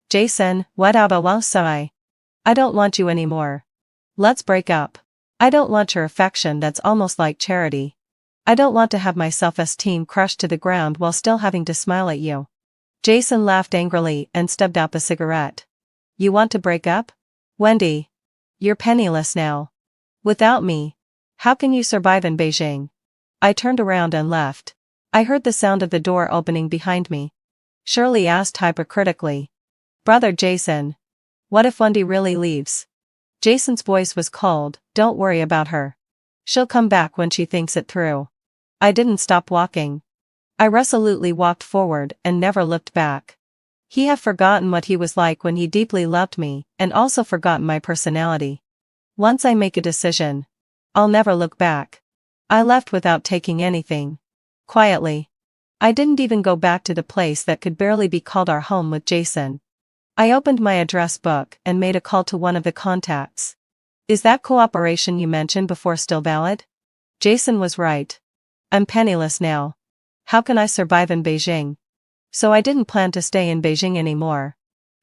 "Jason, what about I? I don't want you anymore. Let's break up. I don't want your affection that's almost like charity. I don't want to have my self-esteem crushed to the ground while still having to smile at you." Jason laughed angrily and stubbed out the cigarette. "You want to break up? Wendy, you're penniless now. Without me, how can you survive in Beijing?" I turned around and left. I heard the sound of the door opening behind me. Shirley asked hypocritically, "Brother Jason, what if Wendy really leaves?" Jason's voice was cold. "Don't worry about her. She'll come back when she thinks it through." I didn't stop walking. I resolutely walked forward and never looked back. He had forgotten what he was like when he deeply loved me, and also forgotten my personality. Once I make a decision, I'll never look back. I left without taking anything. Quietly. I didn't even go back to the place that could barely be called our home with Jason. I opened my address book and made a call to one of the contacts. Is that cooperation you mentioned before still valid? Jason was right. I'm penniless now. How can I survive in Beijing? So I didn't plan to stay in Beijing anymore.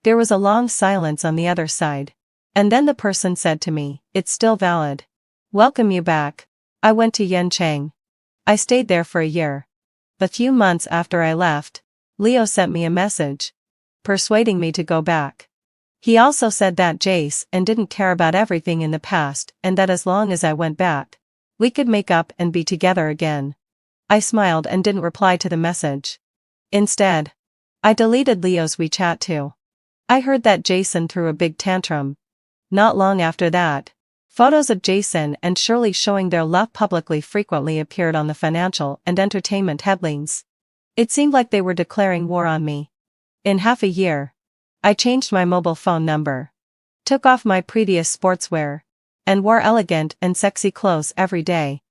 There was a long silence on the other side. And then the person said to me, it's still valid. Welcome you back. I went to Yancheng. I stayed there for a year. A few months after I left, Leo sent me a message, persuading me to go back. He also said that Jace and didn't care about everything in the past and that as long as I went back, we could make up and be together again. I smiled and didn't reply to the message. Instead, I deleted Leo's WeChat too. I heard that Jason threw a big tantrum. Not long after that, photos of Jason and Shirley showing their love publicly frequently appeared on the financial and entertainment headlines. It seemed like they were declaring war on me. In half a year, I changed my mobile phone number, took off my previous sportswear, and wore elegant and sexy clothes every day.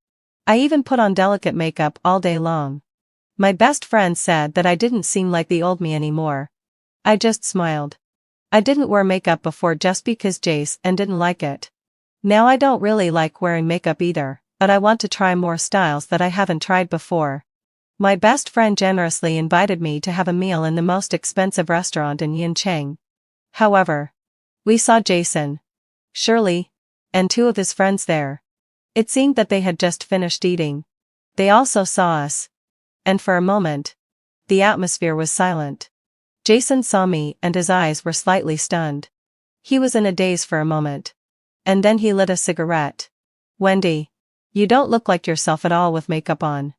I even put on delicate makeup all day long. My best friend said that I didn't seem like the old me anymore. I just smiled. I didn't wear makeup before just because Jace and didn't like it. Now I don't really like wearing makeup either, but I want to try more styles that I haven't tried before. My best friend generously invited me to have a meal in the most expensive restaurant in Yancheng. However, we saw Jason, Shirley, and two of his friends there. It seemed that they had just finished eating. They also saw us. And for a moment, the atmosphere was silent. Jason saw me and his eyes were slightly stunned. He was in a daze for a moment. And then he lit a cigarette. Wendy, you don't look like yourself at all with makeup on.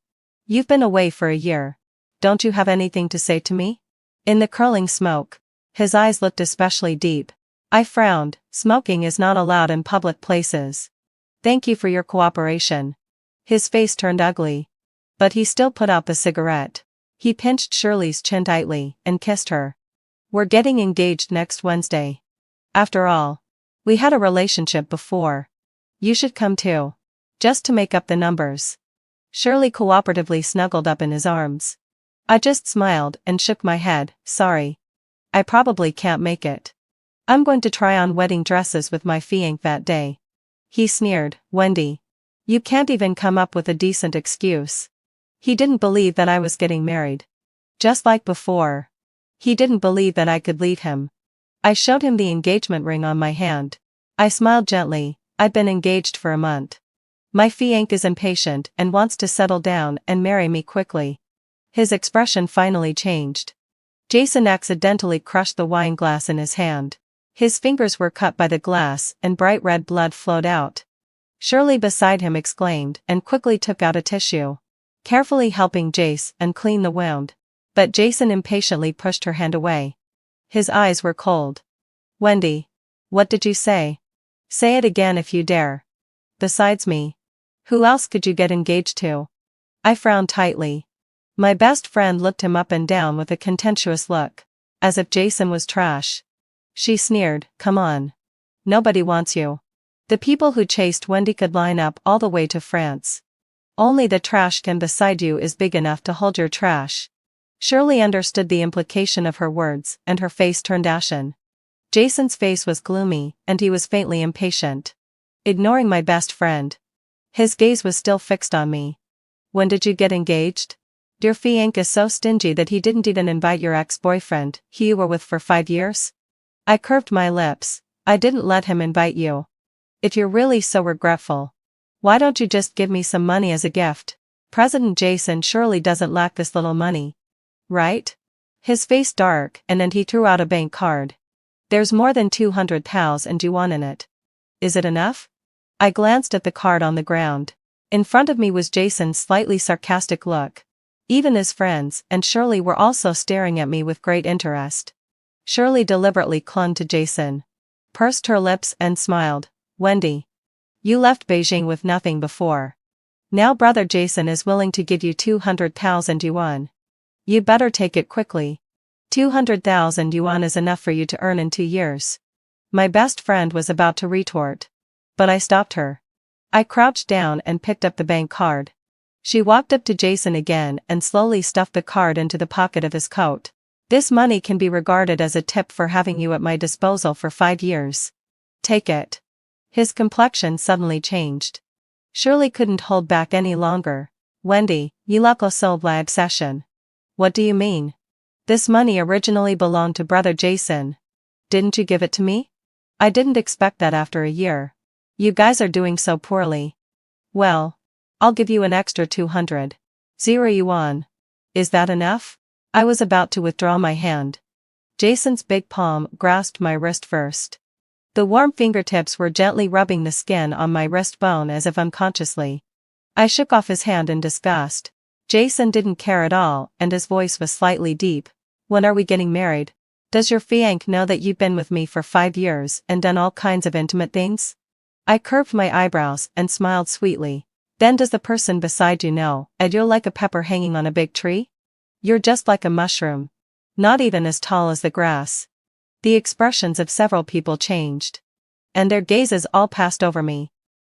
You've been away for a year. Don't you have anything to say to me? In the curling smoke, his eyes looked especially deep. I frowned. Smoking is not allowed in public places. Thank you for your cooperation. His face turned ugly. But he still put out the cigarette. He pinched Shirley's chin tightly and kissed her. We're getting engaged next Wednesday. After all, we had a relationship before. You should come too. Just to make up the numbers. Shirley cooperatively snuggled up in his arms. I just smiled and shook my head. Sorry. I probably can't make it. I'm going to try on wedding dresses with my fiancé that day. He sneered. Wendy, you can't even come up with a decent excuse. He didn't believe that I was getting married. Just like before. He didn't believe that I could leave him. I showed him the engagement ring on my hand. I smiled gently. I'd been engaged for a month. My fiancé is impatient and wants to settle down and marry me quickly. His expression finally changed. Jason accidentally crushed the wine glass in his hand. His fingers were cut by the glass and bright red blood flowed out. Shirley beside him exclaimed and quickly took out a tissue, carefully helping Jace unclean the wound. But Jason impatiently pushed her hand away. His eyes were cold. Wendy, what did you say? Say it again if you dare. Besides me, who else could you get engaged to? I frowned tightly. My best friend looked him up and down with a contemptuous look, as if Jason was trash. She sneered, come on. Nobody wants you. The people who chased Wendy could line up all the way to France. Only the trash can beside you is big enough to hold your trash. Shirley understood the implication of her words and her face turned ashen. Jason's face was gloomy and he was faintly impatient. Ignoring my best friend. His gaze was still fixed on me. When did you get engaged? Your fiancé is so stingy that he didn't even invite your ex-boyfriend, he you were with for 5 years? I curved my lips. I didn't let him invite you. If you're really so regretful, why don't you just give me some money as a gift? President Jason surely doesn't lack this little money. Right? His face dark and then he threw out a bank card. There's more than 200,000 yuan in it. Is it enough? I glanced at the card on the ground. In front of me was Jason's slightly sarcastic look. Even his friends and Shirley were also staring at me with great interest. Shirley deliberately clung to Jason, pursed her lips and smiled. Wendy, you left Beijing with nothing before. Now brother Jason is willing to give you 200,000 yuan. You better take it quickly. 200,000 yuan is enough for you to earn in 2 years. My best friend was about to retort. But I stopped her. I crouched down and picked up the bank card. She walked up to Jason again and slowly stuffed the card into the pocket of his coat. This money can be regarded as a tip for having you at my disposal for 5 years. Take it. His complexion suddenly changed. Shirley couldn't hold back any longer. Wendy, you look so la obsession. What do you mean? This money originally belonged to brother Jason. Didn't you give it to me? I didn't expect that after a year. You guys are doing so poorly. Well, I'll give you an extra 200. Yuan. Is that enough? I was about to withdraw my hand. Jason's big palm grasped my wrist first. The warm fingertips were gently rubbing the skin on my wrist bone as if unconsciously. I shook off his hand in disgust. Jason didn't care at all, and his voice was slightly deep. When are we getting married? Does your fiancé know that you've been with me for 5 years and done all kinds of intimate things? I curved my eyebrows and smiled sweetly. Then does the person beside you know, and you're like a pepper hanging on a big tree? You're just like a mushroom. Not even as tall as the grass. The expressions of several people changed. And their gazes all passed over me.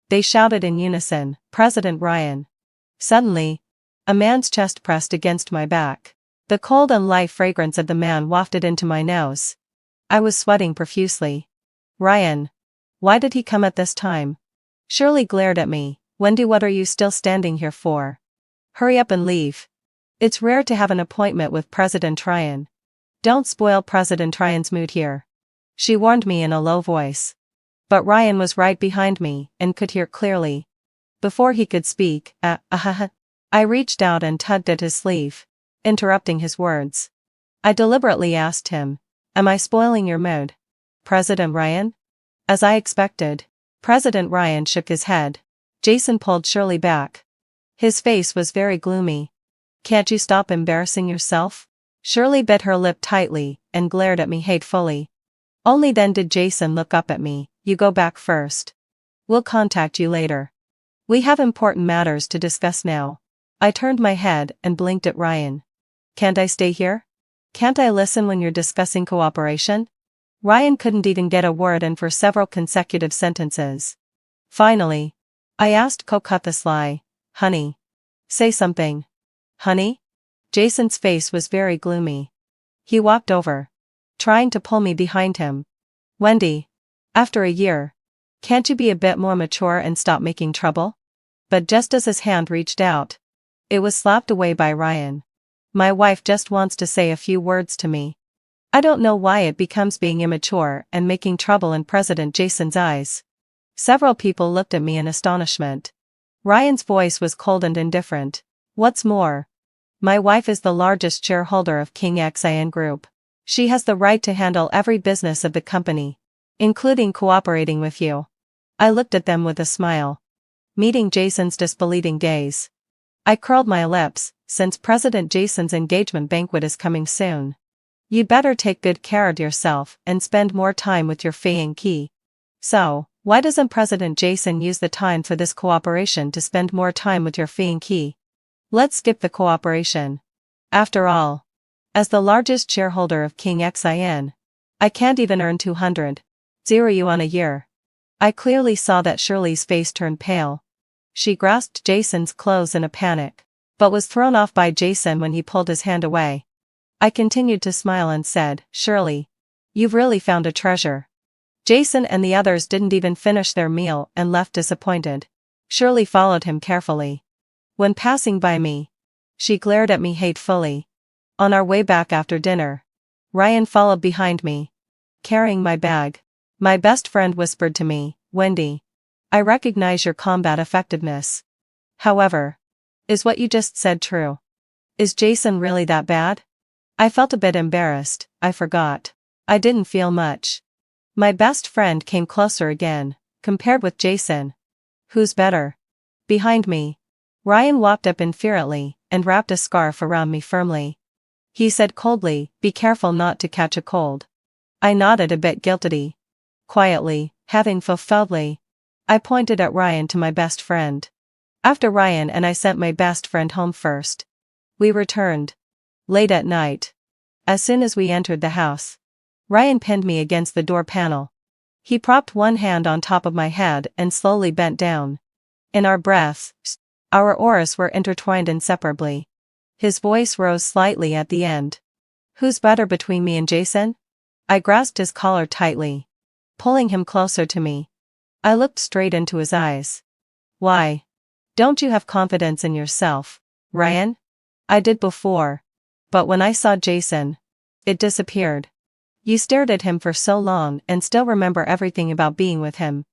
They shouted in unison, President Ryan. Suddenly, a man's chest pressed against my back. The cold and light fragrance of the man wafted into my nose. I was sweating profusely. Ryan. Why did he come at this time? Shirley glared at me. Wendy, what are you still standing here for? Hurry up and leave. It's rare to have an appointment with President Ryan. Don't spoil President Ryan's mood here. She warned me in a low voice. But Ryan was right behind me and could hear clearly. Before he could speak, I reached out and tugged at his sleeve, interrupting his words. I deliberately asked him, am I spoiling your mood, President Ryan? As I expected, President Ryan shook his head. Jason pulled Shirley back. His face was very gloomy. Can't you stop embarrassing yourself? Shirley bit her lip tightly and glared at me hatefully. Only then did Jason look up at me. You go back first. We'll contact you later. We have important matters to discuss now. I turned my head and blinked at Ryan. Can't I stay here? Can't I listen when you're discussing cooperation? Ryan couldn't even get a word in for several consecutive sentences. Finally, I asked coquettously, honey. Say something. Honey? Jason's face was very gloomy. He walked over, trying to pull me behind him. Wendy. After a year. Can't you be a bit more mature and stop making trouble? But just as his hand reached out, it was slapped away by Ryan. My wife just wants to say a few words to me. I don't know why it becomes being immature and making trouble in President Jason's eyes. Several people looked at me in astonishment. Ryan's voice was cold and indifferent. What's more, my wife is the largest shareholder of King XIN Group. She has the right to handle every business of the company, including cooperating with you. I looked at them with a smile, meeting Jason's disbelieving gaze. I curled my lips, since President Jason's engagement banquet is coming soon. You'd better take good care of yourself and spend more time with your fiancé. So, why doesn't President Jason use the time for this cooperation to spend more time with your fiancé? Let's skip the cooperation. After all, as the largest shareholder of King XIN, I can't even earn 200 yuan a year. I clearly saw that Shirley's face turned pale. She grasped Jason's clothes in a panic, but was thrown off by Jason when he pulled his hand away. I continued to smile and said, Shirley, you've really found a treasure. Jason and the others didn't even finish their meal and left disappointed. Shirley followed him carefully. When passing by me, she glared at me hatefully. On our way back after dinner, Ryan followed behind me, carrying my bag. My best friend whispered to me, Wendy, I recognize your combat effectiveness. However, is what you just said true? Is Jason really that bad? I felt a bit embarrassed. I forgot. I didn't feel much. My best friend came closer again. Compared with Jason, who's better? Behind me, Ryan walked up infuriately and wrapped a scarf around me firmly. He said coldly, be careful not to catch a cold. I nodded a bit guiltily. Quietly, having fulfilledly, I pointed at Ryan to my best friend. After Ryan and I sent my best friend home first. We returned late at night. As soon as we entered the house, Ryan pinned me against the door panel. He propped one hand on top of my head and slowly bent down. In our breaths, our auras were intertwined inseparably. His voice rose slightly at the end. Who's better between me and Jason? I grasped his collar tightly, pulling him closer to me. I looked straight into his eyes. Why? Don't you have confidence in yourself, Ryan? I did before. But when I saw Jason, it disappeared. You stared at him for so long and still remember everything about being with him.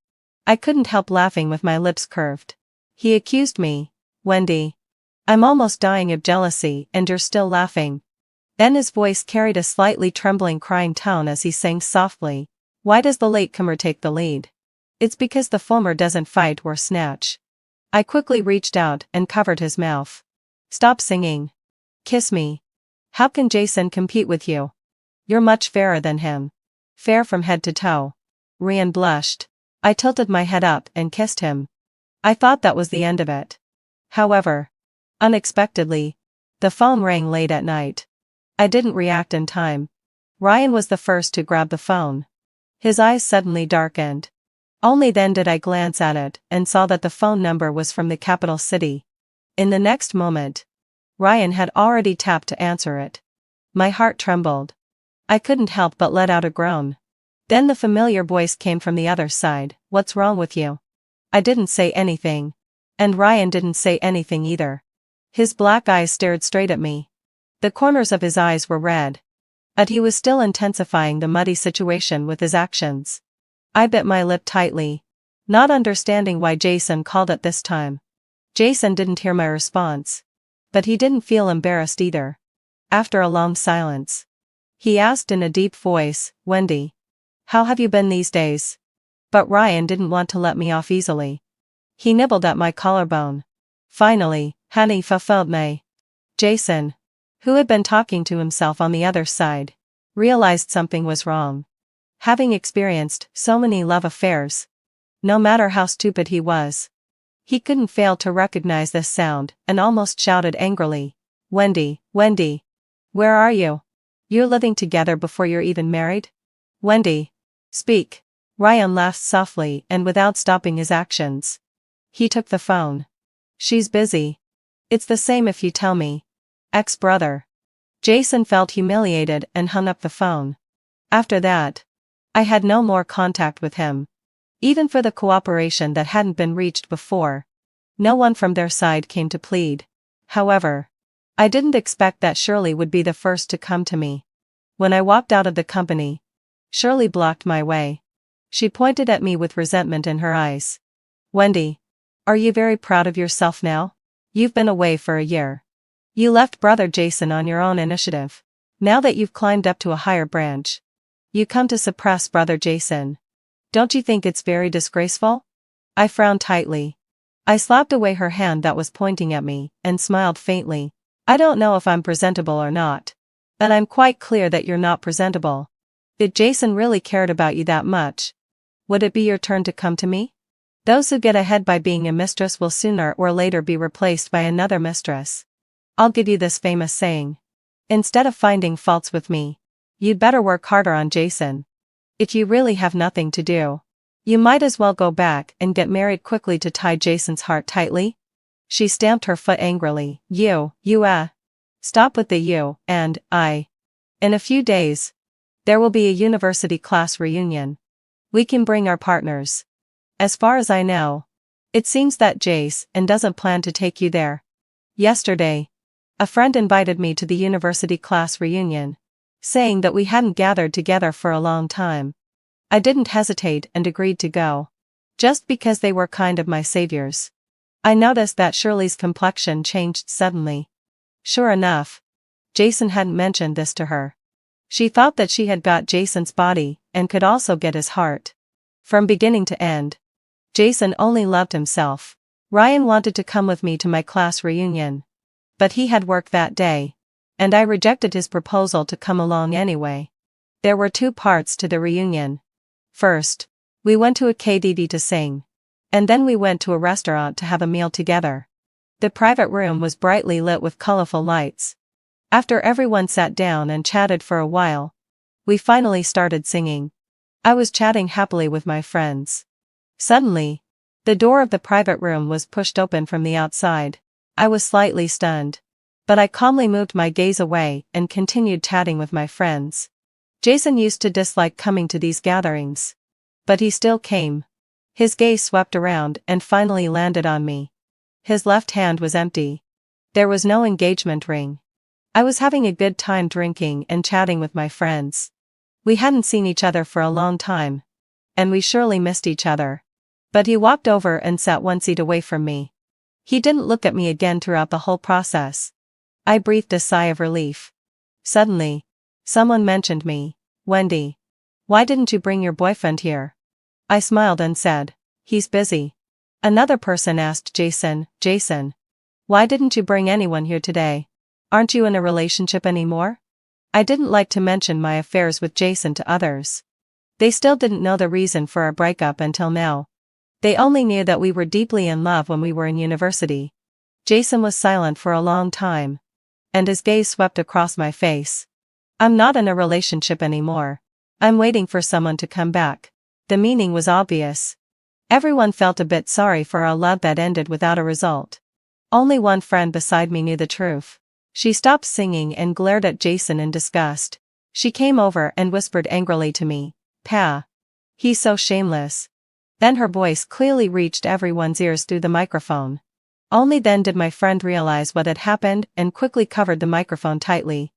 I couldn't help laughing with my lips curved. He accused me, Wendy. I'm almost dying of jealousy and you're still laughing. Then his voice carried a slightly trembling crying tone as he sang softly, why does the latecomer take the lead? It's because the former doesn't fight or snatch. I quickly reached out and covered his mouth. Stop singing. Kiss me. How can Jason compete with you? You're much fairer than him. Fair from head to toe. Ryan blushed. I tilted my head up and kissed him. I thought that was the end of it. However, unexpectedly, the phone rang late at night. I didn't react in time. Ryan was the first to grab the phone. His eyes suddenly darkened. Only then did I glance at it and saw that the phone number was from the capital city. In the next moment, Ryan had already tapped to answer it. My heart trembled. I couldn't help but let out a groan. Then the familiar voice came from the other side, what's wrong with you? I didn't say anything. And Ryan didn't say anything either. His black eyes stared straight at me. The corners of his eyes were red. But he was still intensifying the muddy situation with his actions. I bit my lip tightly, not understanding why Jason called at this time. Jason didn't hear my response. But he didn't feel embarrassed either. After a long silence, he asked in a deep voice, Wendy, how have you been these days? But Ryan didn't want to let me off easily. He nibbled at my collarbone. Finally, honey fulfilled me. Jason, who had been talking to himself on the other side, realized something was wrong. Having experienced so many love affairs, no matter how stupid he was, he couldn't fail to recognize this sound and almost shouted angrily, Wendy, Wendy, where are you? You're living together before you're even married? Wendy, speak. Ryan laughed softly and without stopping his actions. He took the phone. She's busy. It's the same if you tell me. Ex-brother. Jason felt humiliated and hung up the phone. After that, I had no more contact with him. Even for the cooperation that hadn't been reached before, no one from their side came to plead. However, I didn't expect that Shirley would be the first to come to me. When I walked out of the company, Shirley blocked my way. She pointed at me with resentment in her eyes. Wendy, are you very proud of yourself now? You've been away for a year. You left brother Jason on your own initiative. Now that you've climbed up to a higher branch, you come to suppress brother Jason. Don't you think it's very disgraceful? I frowned tightly. I slapped away her hand that was pointing at me and smiled faintly. I don't know if I'm presentable or not. But I'm quite clear that you're not presentable. If Jason really cared about you that much, would it be your turn to come to me? Those who get ahead by being a mistress will sooner or later be replaced by another mistress. I'll give you this famous saying. Instead of finding faults with me, you'd better work harder on Jason. If you really have nothing to do, you might as well go back and get married quickly to tie Jason's heart tightly. She stamped her foot angrily. Stop with the you, and I. In a few days, there will be a university class reunion. We can bring our partners. As far as I know, it seems that Jason doesn't plan to take you there. Yesterday, a friend invited me to the university class reunion, saying that we hadn't gathered together for a long time. I didn't hesitate and agreed to go. Just because they were kind of my saviors. I noticed that Shirley's complexion changed suddenly. Sure enough, Jason hadn't mentioned this to her. She thought that she had got Jason's body and could also get his heart. From beginning to end, Jason only loved himself. Ryan wanted to come with me to my class reunion. But he had work that day, and I rejected his proposal to come along anyway. There were two parts to the reunion. First, we went to a KTV to sing. And then we went to a restaurant to have a meal together. The private room was brightly lit with colorful lights. After everyone sat down and chatted for a while, we finally started singing. I was chatting happily with my friends. Suddenly, The door of the private room was pushed open from the outside. I was slightly stunned. But I calmly moved my gaze away and continued chatting with my friends. Jason used to dislike coming to these gatherings. But he still came. His gaze swept around and finally landed on me. His left hand was empty. There was no engagement ring. I was having a good time drinking and chatting with my friends. We hadn't seen each other for a long time. And we surely missed each other. But he walked over and sat one seat away from me. He didn't look at me again throughout the whole process. I breathed a sigh of relief. Suddenly, someone mentioned me. Wendy. Why didn't you bring your boyfriend here? I smiled and said, he's busy. Another person asked Jason, why didn't you bring anyone here today? Aren't you in a relationship anymore? I didn't like to mention my affairs with Jason to others. They still didn't know the reason for our breakup until now. They only knew that we were deeply in love when we were in university. Jason was silent for a long time. And his gaze swept across my face. I'm not in a relationship anymore. I'm waiting for someone to come back. The meaning was obvious. Everyone felt a bit sorry for our love that ended without a result. Only one friend beside me knew the truth. She stopped singing and glared at Jason in disgust. She came over and whispered angrily to me, "Pa. He's so shameless." Then her voice clearly reached everyone's ears through the microphone. Only then did my friend realize what had happened and quickly covered the microphone tightly.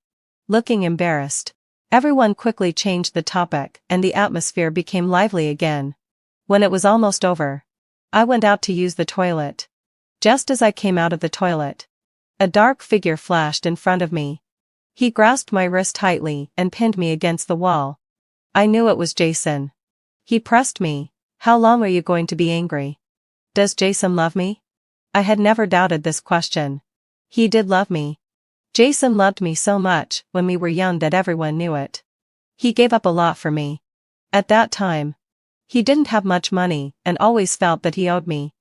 Looking embarrassed, everyone quickly changed the topic and the atmosphere became lively again. When it was almost over, I went out to use the toilet. Just as I came out of the toilet, a dark figure flashed in front of me. He grasped my wrist tightly and pinned me against the wall. I knew it was Jason. He pressed me. How long are you going to be angry? Does Jason love me? I had never doubted this question. He did love me. Jason loved me so much when we were young that everyone knew it. He gave up a lot for me. At that time, he didn't have much money and always felt that he owed me.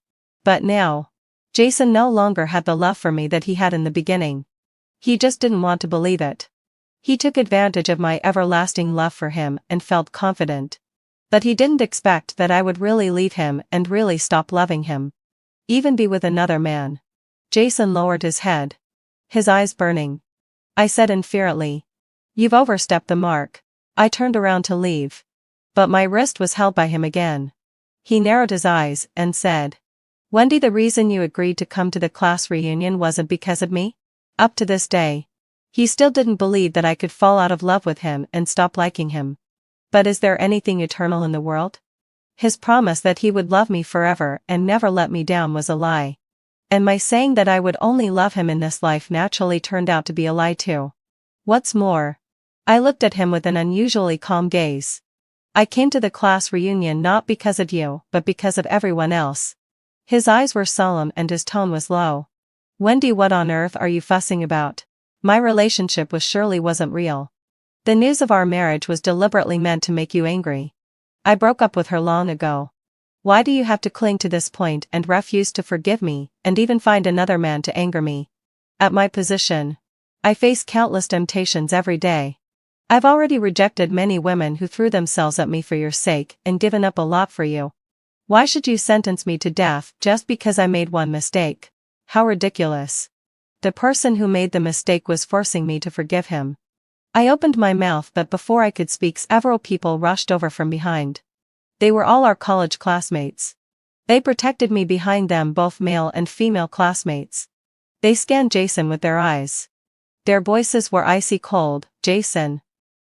But now, Jason no longer had the love for me that he had in the beginning. He just didn't want to believe it. He took advantage of my everlasting love for him and felt confident. But he didn't expect that I would really leave him and really stop loving him. Even be with another man. Jason lowered his head. His eyes burning. I said infuriately, "You've overstepped the mark." I turned around to leave. But my wrist was held by him again. He narrowed his eyes and said, "Wendy, the reason you agreed to come to the class reunion wasn't because of me?" Up to this day, he still didn't believe that I could fall out of love with him and stop liking him. But is there anything eternal in the world? His promise that he would love me forever and never let me down was a lie. And my saying that I would only love him in this life naturally turned out to be a lie too. What's more, I looked at him with an unusually calm gaze. I came to the class reunion not because of you, but because of everyone else. His eyes were solemn and his tone was low. Wendy, what on earth are you fussing about? My relationship with Shirley wasn't real. The news of our marriage was deliberately meant to make you angry. I broke up with her long ago. Why do you have to cling to this point and refuse to forgive me, and even find another man to anger me? At my position, I face countless temptations every day. I've already rejected many women who threw themselves at me for your sake and given up a lot for you. Why should you sentence me to death just because I made one mistake? How ridiculous. The person who made the mistake was forcing me to forgive him. I opened my mouth, but before I could speak, several people rushed over from behind. They were all our college classmates. They protected me behind them, both male and female classmates. They scanned Jason with their eyes. Their voices were icy cold. "Jason,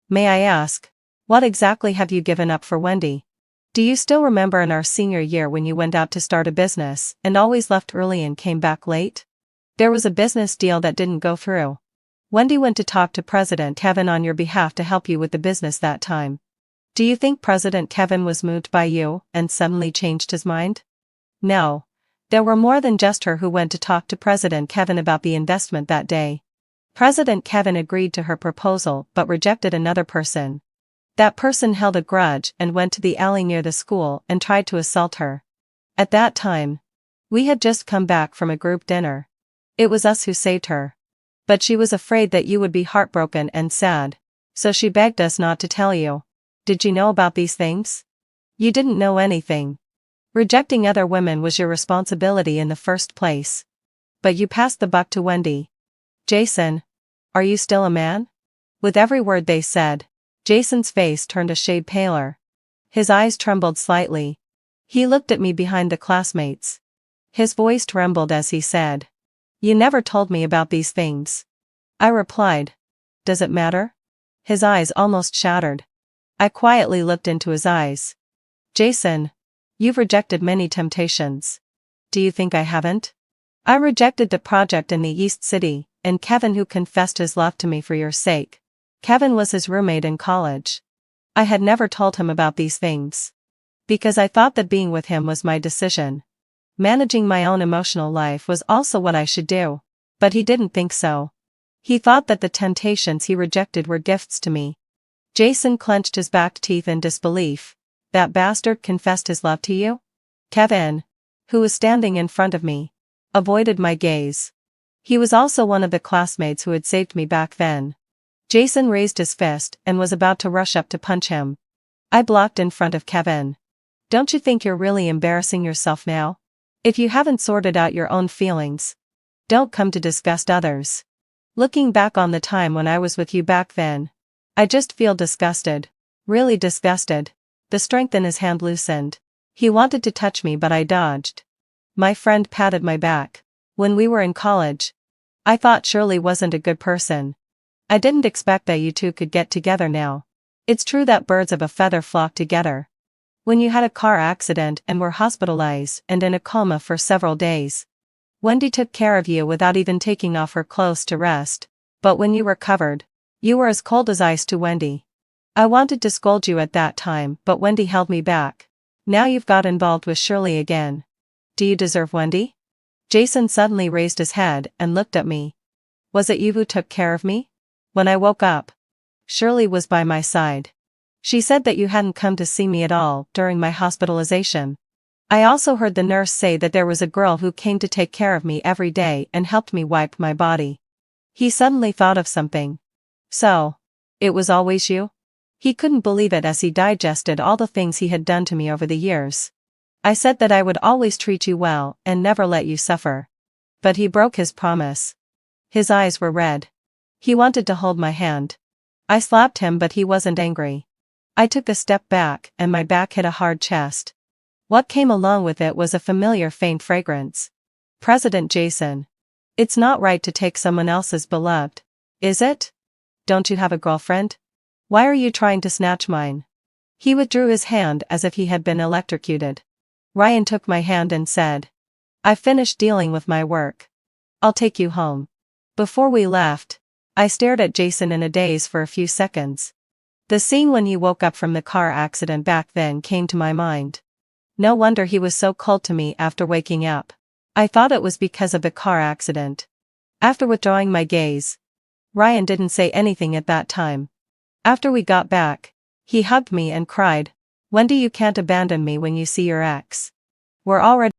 may I ask, what exactly have you given up for Wendy? Do you still remember in our senior year when you went out to start a business and always left early and came back late? There was a business deal that didn't go through. Wendy went to talk to President Kevin on your behalf to help you with the business that time. Do you think President Kevin was moved by you and suddenly changed his mind? No. There were more than just her who went to talk to President Kevin about the investment that day. President Kevin agreed to her proposal but rejected another person. That person held a grudge and went to the alley near the school and tried to assault her. At that time, we had just come back from a group dinner. It was us who saved her. But she was afraid that you would be heartbroken and sad, so she begged us not to tell you. Did you know about these things? You didn't know anything. Rejecting other women was your responsibility in the first place. But you passed the buck to Wendy. Jason, are you still a man? With every word they said, Jason's face turned a shade paler. His eyes trembled slightly. He looked at me behind the classmates. His voice trembled as he said, "You never told me about these things." I replied, "Does it matter?" His eyes almost shattered. I quietly looked into his eyes. "Jason, you've rejected many temptations. Do you think I haven't? I rejected the project in the East City, and Kevin, who confessed his love to me for your sake. Kevin was his roommate in college. I had never told him about these things. Because I thought that being with him was my decision. Managing my own emotional life was also what I should do. But he didn't think so. He thought that the temptations he rejected were gifts to me." Jason clenched his back teeth in disbelief. "That bastard confessed his love to you?" Kevin, who was standing in front of me, avoided my gaze. He was also one of the classmates who had saved me back then. Jason raised his fist and was about to rush up to punch him. I blocked in front of Kevin. "Don't you think you're really embarrassing yourself now? If you haven't sorted out your own feelings, don't come to disgust others. Looking back on the time when I was with you back then, I just feel disgusted. Really disgusted." The strength in his hand loosened. He wanted to touch me, but I dodged. My friend patted my back. "When we were in college, I thought Shirley wasn't a good person. I didn't expect that you two could get together now. It's true that birds of a feather flock together. When you had a car accident and were hospitalized and in a coma for several days, Wendy took care of you without even taking off her clothes to rest. But when you recovered, you were as cold as ice to Wendy. I wanted to scold you at that time, but Wendy held me back. Now you've got involved with Shirley again. Do you deserve Wendy?" Jason suddenly raised his head and looked at me. "Was it you who took care of me? When I woke up, Shirley was by my side. She said that you hadn't come to see me at all during my hospitalization. I also heard the nurse say that there was a girl who came to take care of me every day and helped me wipe my body." He suddenly thought of something. "So, it was always you?" He couldn't believe it as he digested all the things he had done to me over the years. "I said that I would always treat you well and never let you suffer. But he broke his promise." His eyes were red. He wanted to hold my hand. I slapped him, but he wasn't angry. I took a step back and my back hit a hard chest. What came along with it was a familiar faint fragrance. "President Jason. It's not right to take someone else's beloved, is it? Don't you have a girlfriend? Why are you trying to snatch mine?" He withdrew his hand as if he had been electrocuted. Ryan took my hand and said, "I've finished dealing with my work. I'll take you home." Before we left, I stared at Jason in a daze for a few seconds. The scene when he woke up from the car accident back then came to my mind. No wonder he was so cold to me after waking up. I thought it was because of the car accident. After withdrawing my gaze, Ryan didn't say anything at that time. After we got back, he hugged me and cried, "Wendy, you can't abandon me when you see your ex. We're already